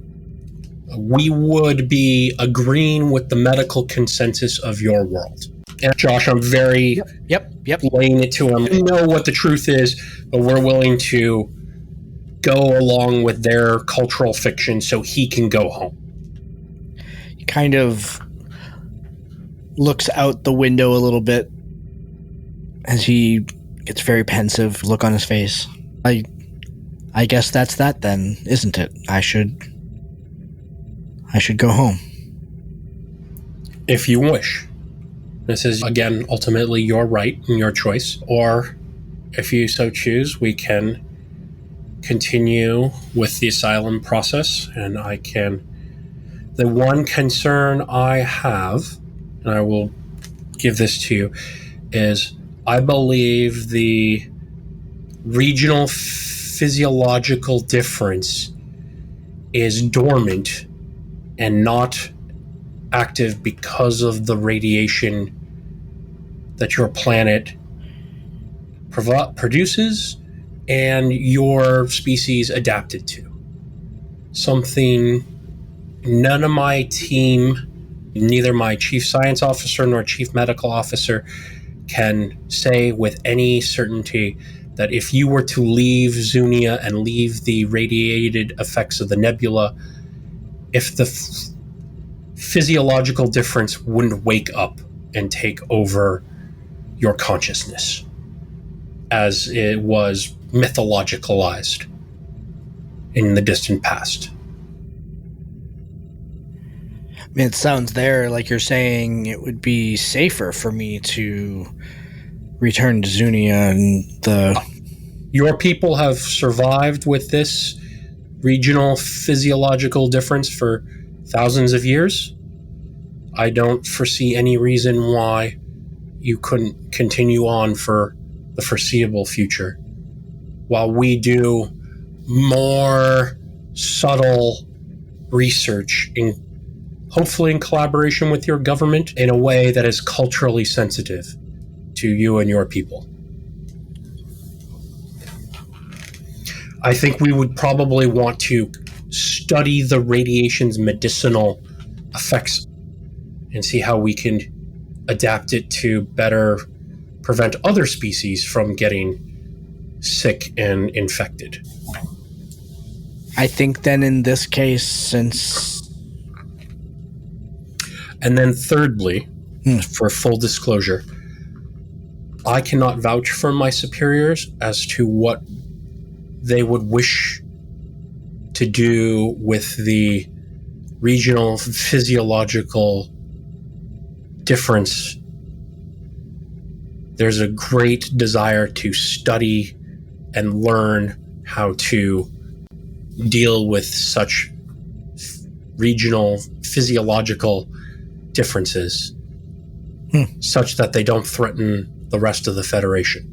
We would be agreeing with the medical consensus of your world. And Josh, I'm very Yep. laying it to him. We know what the truth is, but we're willing to go along with their cultural fiction so he can go home. He kind of looks out the window a little bit as he gets very pensive, look on his face. I I guess that's that then, isn't it? I should go home. If you wish. This is, again, ultimately your right and your choice. Or, if you so choose, we can continue with the asylum process, and I can... The one concern I have, and I will give this to you, is I believe the regional physiological difference is dormant and not active because of the radiation that your planet produces and your species adapted to. Something none of my team, neither my chief science officer nor chief medical officer, can say with any certainty that if you were to leave Zunneon and leave the radiated effects of the nebula, if the physiological difference wouldn't wake up and take over your consciousness as it was mythologicalized in the distant past. I mean, it sounds there like you're saying it would be safer for me to return to Zunneon. Your people have survived with this regional physiological difference for thousands of years. I don't foresee any reason why you couldn't continue on for the foreseeable future, while we do more subtle research, hopefully in collaboration with your government, in a way that is culturally sensitive to you and your people. I think we would probably want to study the radiation's medicinal effects and see how we can adapt it to better prevent other species from getting sick and infected. I think then in this case, since... And then thirdly, for full disclosure, I cannot vouch for my superiors as to what they would wish to do with the regional physiological difference. There's a great desire to study and learn how to deal with such regional physiological differences, such that they don't threaten the rest of the Federation.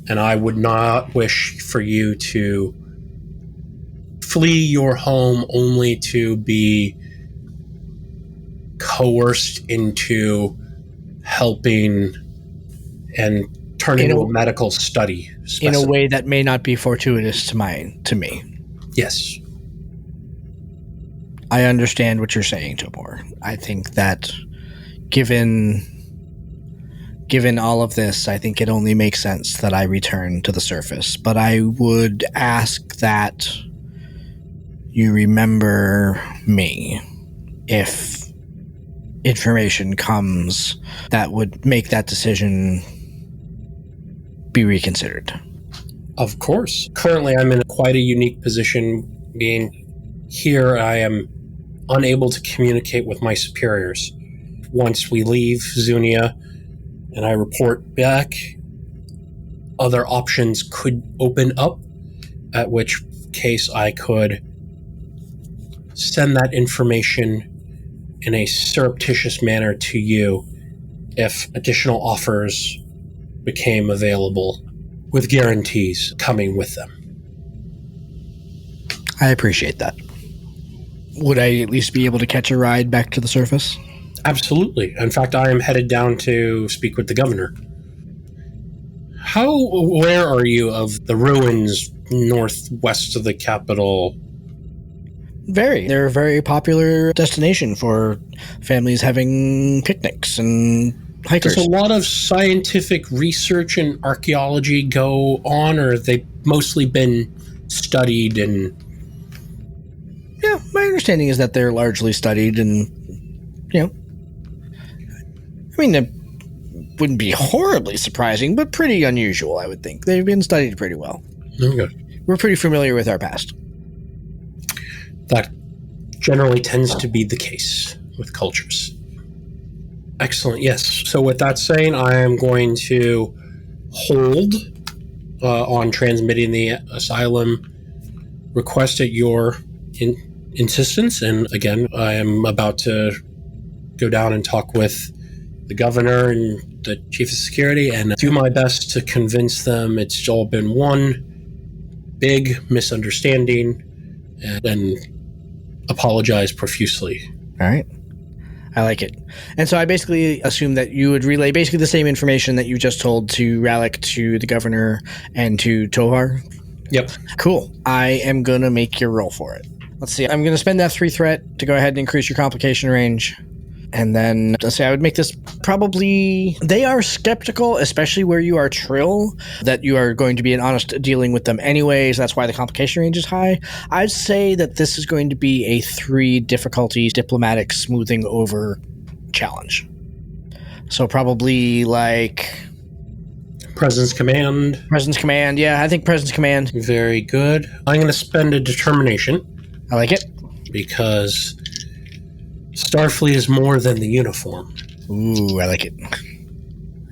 And I would not wish for you to flee your home only to be coerced into helping and turn into a medical study specimen. In a way that may not be fortuitous to me. Yes. I understand what you're saying, Topor. I think that given all of this, I think it only makes sense that I return to the surface. But I would ask that you remember me if information comes that would make that decision be reconsidered. Of course. Currently, I'm in quite a unique position. Being here, I am unable to communicate with my superiors. Once we leave Zunneon and I report back, other options could open up, at which case I could send that information in a surreptitious manner to you if additional offers became available, with guarantees coming with them. I appreciate that. Would I at least be able to catch a ride back to the surface? Absolutely. In fact, I am headed down to speak with the governor. How aware are you of the ruins northwest of the capital? Very. They're a very popular destination for families having picnics and hikers. Does a lot of scientific research and archaeology go on, or have they mostly been studied and... Yeah, my understanding is that they're largely studied and, I mean, wouldn't be horribly surprising, but pretty unusual, I would think. They've been studied pretty well. Okay. We're pretty familiar with our past. That generally tends to be the case with cultures. Excellent, yes. So with that saying, I am going to hold on transmitting the asylum request at your insistence. And again, I am about to go down and talk with the governor and the chief of security and do my best to convince them it's all been one big misunderstanding and apologize profusely. All right. I like it. And so I basically assume that you would relay basically the same information that you just told to Rallick, to the governor, and to Tovar. Yep. Cool. I am going to make your roll for it. Let's see. I'm going to spend that 3 threat to go ahead and increase your complication range. And then, let's say I would make this probably... They are skeptical, especially where you are Trill, that you are going to be an honest dealing with them anyways. That's why the complication range is high. I'd say that this is going to be a 3 difficulties diplomatic smoothing over challenge. So probably like... Presence command. Presence command, yeah. I think presence command. Very good. I'm going to spend a determination. I like it. Because Starfleet is more than the uniform. Ooh, I like it.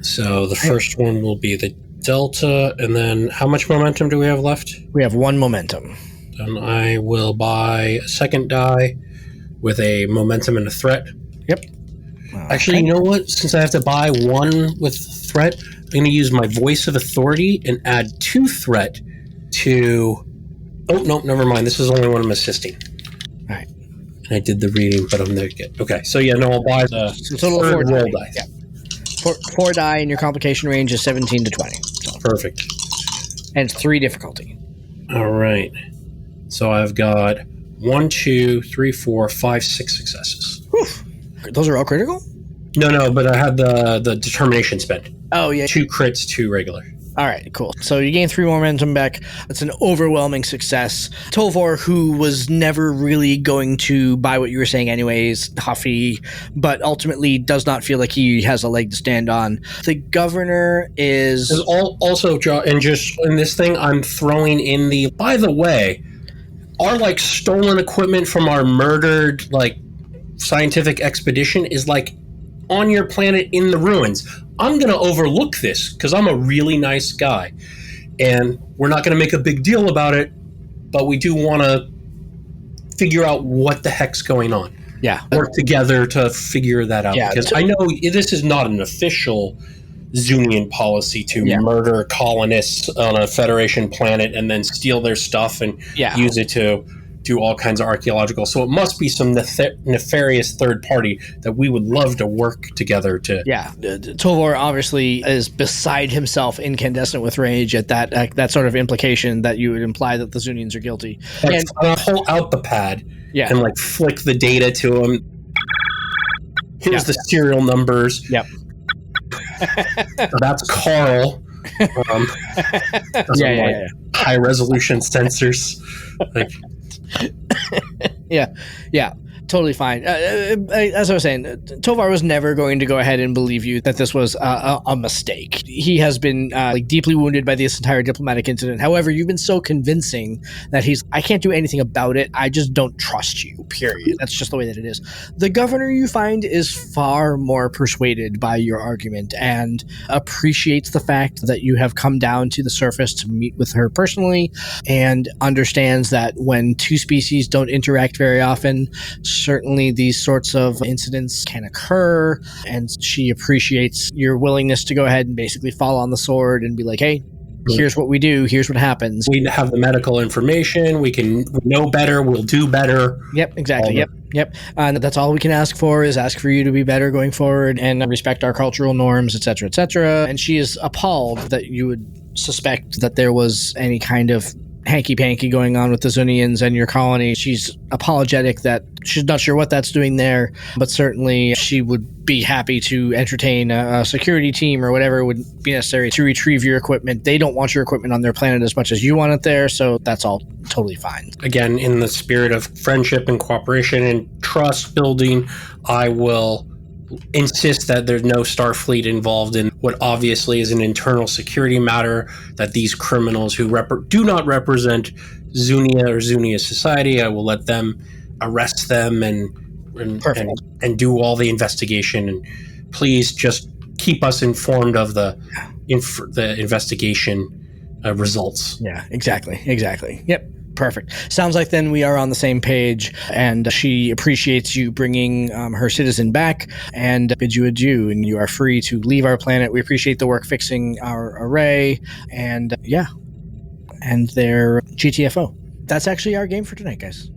So the first one will be the Delta, and then how much momentum do we have left? We have 1 momentum. Then I will buy a second die with a momentum and a threat. Yep. Actually, you know what? Since I have to buy 1 with threat, I'm going to use my voice of authority and add 2 threat to... Oh, no, never mind. This is only when I'm assisting. All right. And I did the reading, but I'm there again. Okay, so yeah, no, I'll buy the total of 4 roll die. Yeah. 4 die, and your complication range is 17 to 20. So. Perfect. And it's 3 difficulty. All right. So I've got 1, 2, 3, 4, 5, 6 successes. Whew. Those are all critical? No, but I had the determination spent. Oh, yeah. 2 crits, 2 regular. All right, cool. So you gain 3 momentum back. That's an overwhelming success. Tovar, who was never really going to buy what you were saying anyways, huffy, but ultimately does not feel like he has a leg to stand on. The governor is... Also, and just in this thing, I'm throwing in the... By the way, our, stolen equipment from our murdered, scientific expedition is, on your planet in the ruins. I'm going to overlook this because I'm a really nice guy. And we're not going to make a big deal about it, but we do want to figure out what the heck's going on. Yeah. Work together to figure that out. Yeah, because I know this is not an official Zunneon policy to murder colonists on a Federation planet and then steal their stuff and use it to do all kinds of archaeological. So it must be some nefarious third party that we would love to work together to... Yeah. Tovar obviously is beside himself, incandescent with rage at that sort of implication that you would imply that the Zunneons are guilty. And I'll pull out the pad and flick the data to him. Here's the serial numbers. Yep. That's Carl. High resolution sensors. Yeah, totally fine. As I was saying, Tovar was never going to go ahead and believe you that this was a mistake. He has been deeply wounded by this entire diplomatic incident. However, you've been so convincing that I can't do anything about it. I just don't trust you, period. That's just the way that it is. The governor, you find, is far more persuaded by your argument and appreciates the fact that you have come down to the surface to meet with her personally and understands that when 2 species don't interact very often, certainly these sorts of incidents can occur, and she appreciates your willingness to go ahead and basically fall on the sword and be like, hey, here's what we do, here's what happens. We have the medical information, we know better, we'll do better. Yep, exactly, yep. And that's all we can ask for is ask for you to be better going forward and respect our cultural norms, etc., etc. And she is appalled that you would suspect that there was any kind of hanky-panky going on with the Zunneons and your colony. She's apologetic that she's not sure what that's doing there, but certainly she would be happy to entertain a security team or whatever would be necessary to retrieve your equipment. They don't want your equipment on their planet as much as you want it there, so that's all totally fine. Again, in the spirit of friendship and cooperation and trust building, I will insist that there's no Starfleet involved in what obviously is an internal security matter, that these criminals who do not represent Zunneon or Zunneon society, I will let them arrest them and do all the investigation. And please just keep us informed of the investigation results. Yeah, exactly. Yep. Perfect. Sounds like then we are on the same page, and she appreciates you bringing her citizen back and bids you adieu, and you are free to leave our planet. We appreciate the work fixing our array, and and their GTFO. That's actually our game for tonight, guys.